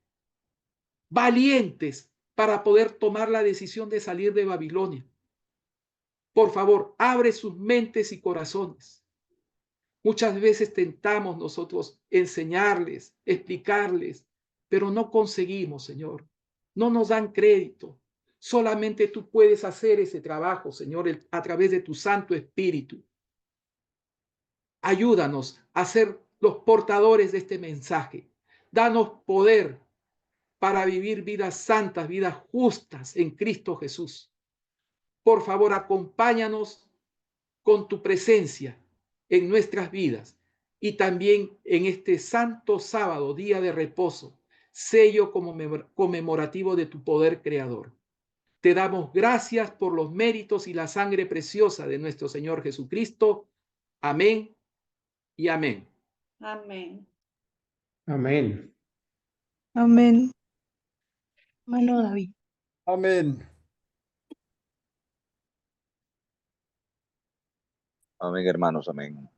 valientes para poder tomar la decisión de salir de Babilonia. Por favor, abre sus mentes y corazones. Muchas veces tentamos nosotros enseñarles, explicarles, pero no conseguimos, Señor. No nos dan crédito. Solamente tú puedes hacer ese trabajo, Señor, a través de tu Santo Espíritu. Ayúdanos a ser los portadores de este mensaje. Danos poder para vivir vidas santas, vidas justas en Cristo Jesús. Por favor, acompáñanos con tu presencia en nuestras vidas y también en este santo sábado, día de reposo, sello conmemorativo de tu poder creador. Te damos gracias por los méritos y la sangre preciosa de nuestro Señor Jesucristo. Amén y amén. Amén. Amén. Amén. Hermano David. Amén. Amén, hermanos, amén.